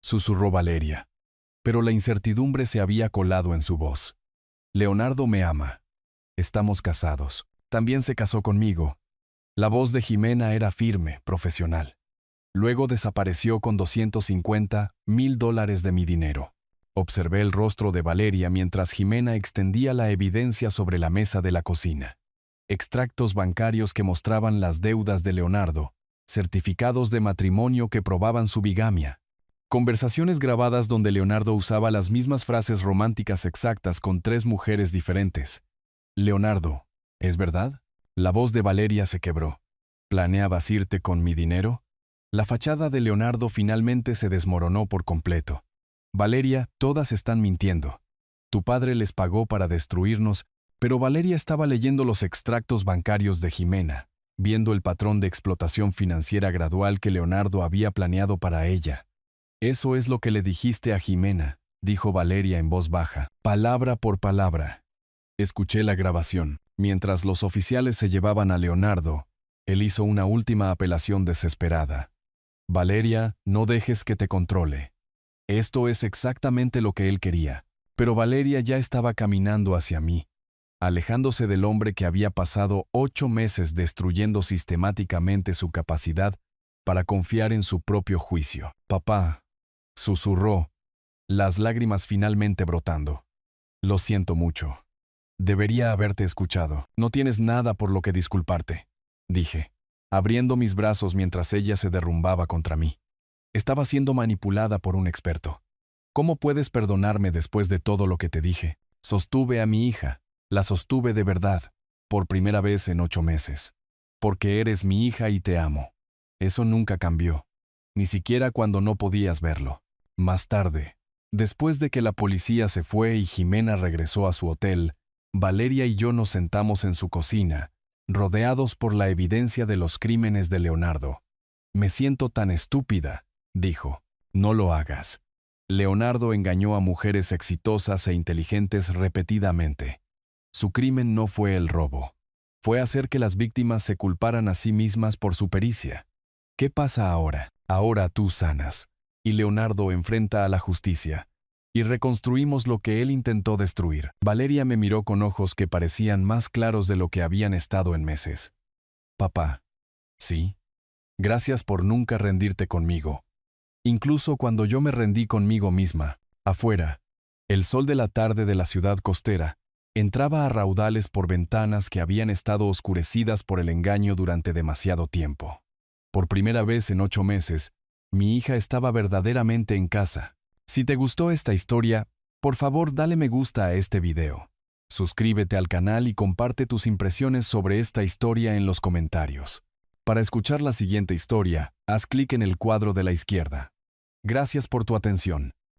S1: susurró Valeria, pero la incertidumbre se había colado en su voz. Leonardo me ama. Estamos casados. También se casó conmigo. La voz de Jimena era firme, profesional. Luego desapareció con $250,000 de mi dinero. Observé el rostro de Valeria mientras Jimena extendía la evidencia sobre la mesa de la cocina. Extractos bancarios que mostraban las deudas de Leonardo, certificados de matrimonio que probaban su bigamia, conversaciones grabadas donde Leonardo usaba las mismas frases románticas exactas con 3 mujeres diferentes. Leonardo, ¿es verdad? La voz de Valeria se quebró. ¿Planeabas irte con mi dinero? La fachada de Leonardo finalmente se desmoronó por completo. Valeria, todas están mintiendo. Tu padre les pagó para destruirnos, pero Valeria estaba leyendo los extractos bancarios de Jimena, viendo el patrón de explotación financiera gradual que Leonardo había planeado para ella. Eso es lo que le dijiste a Jimena, dijo Valeria en voz baja, palabra por palabra. Escuché la grabación. Mientras los oficiales se llevaban a Leonardo, él hizo una última apelación desesperada. Valeria, no dejes que te controle. Esto es exactamente lo que él quería, pero Valeria ya estaba caminando hacia mí, alejándose del hombre que había pasado 8 meses destruyendo sistemáticamente su capacidad para confiar en su propio juicio. Papá, susurró, las lágrimas finalmente brotando. Lo siento mucho. Debería haberte escuchado. No tienes nada por lo que disculparte, dije, abriendo mis brazos mientras ella se derrumbaba contra mí. Estaba siendo manipulada por un experto. ¿Cómo puedes perdonarme después de todo lo que te dije? Sostuve a mi hija. La sostuve de verdad, por primera vez en 8 meses. Porque eres mi hija y te amo. Eso nunca cambió. Ni siquiera cuando no podías verlo. Más tarde, después de que la policía se fue y Jimena regresó a su hotel, Valeria y yo nos sentamos en su cocina, rodeados por la evidencia de los crímenes de Leonardo. Me siento tan estúpida, dijo. No lo hagas. Leonardo engañó a mujeres exitosas e inteligentes repetidamente. Su crimen no fue el robo. Fue hacer que las víctimas se culparan a sí mismas por su pericia. ¿Qué pasa ahora? Ahora tú sanas, y Leonardo enfrenta a la justicia, y reconstruimos lo que él intentó destruir. Valeria me miró con ojos que parecían más claros de lo que habían estado en meses. Papá. Sí. Gracias por nunca rendirte conmigo. Incluso cuando yo me rendí conmigo misma, afuera, el sol de la tarde de la ciudad costera entraba a raudales por ventanas que habían estado oscurecidas por el engaño durante demasiado tiempo. Por primera vez en 8 meses, mi hija estaba verdaderamente en casa. Si te gustó esta historia, por favor dale me gusta a este video. Suscríbete al canal y comparte tus impresiones sobre esta historia en los comentarios. Para escuchar la siguiente historia, haz clic en el cuadro de la izquierda. Gracias por tu atención.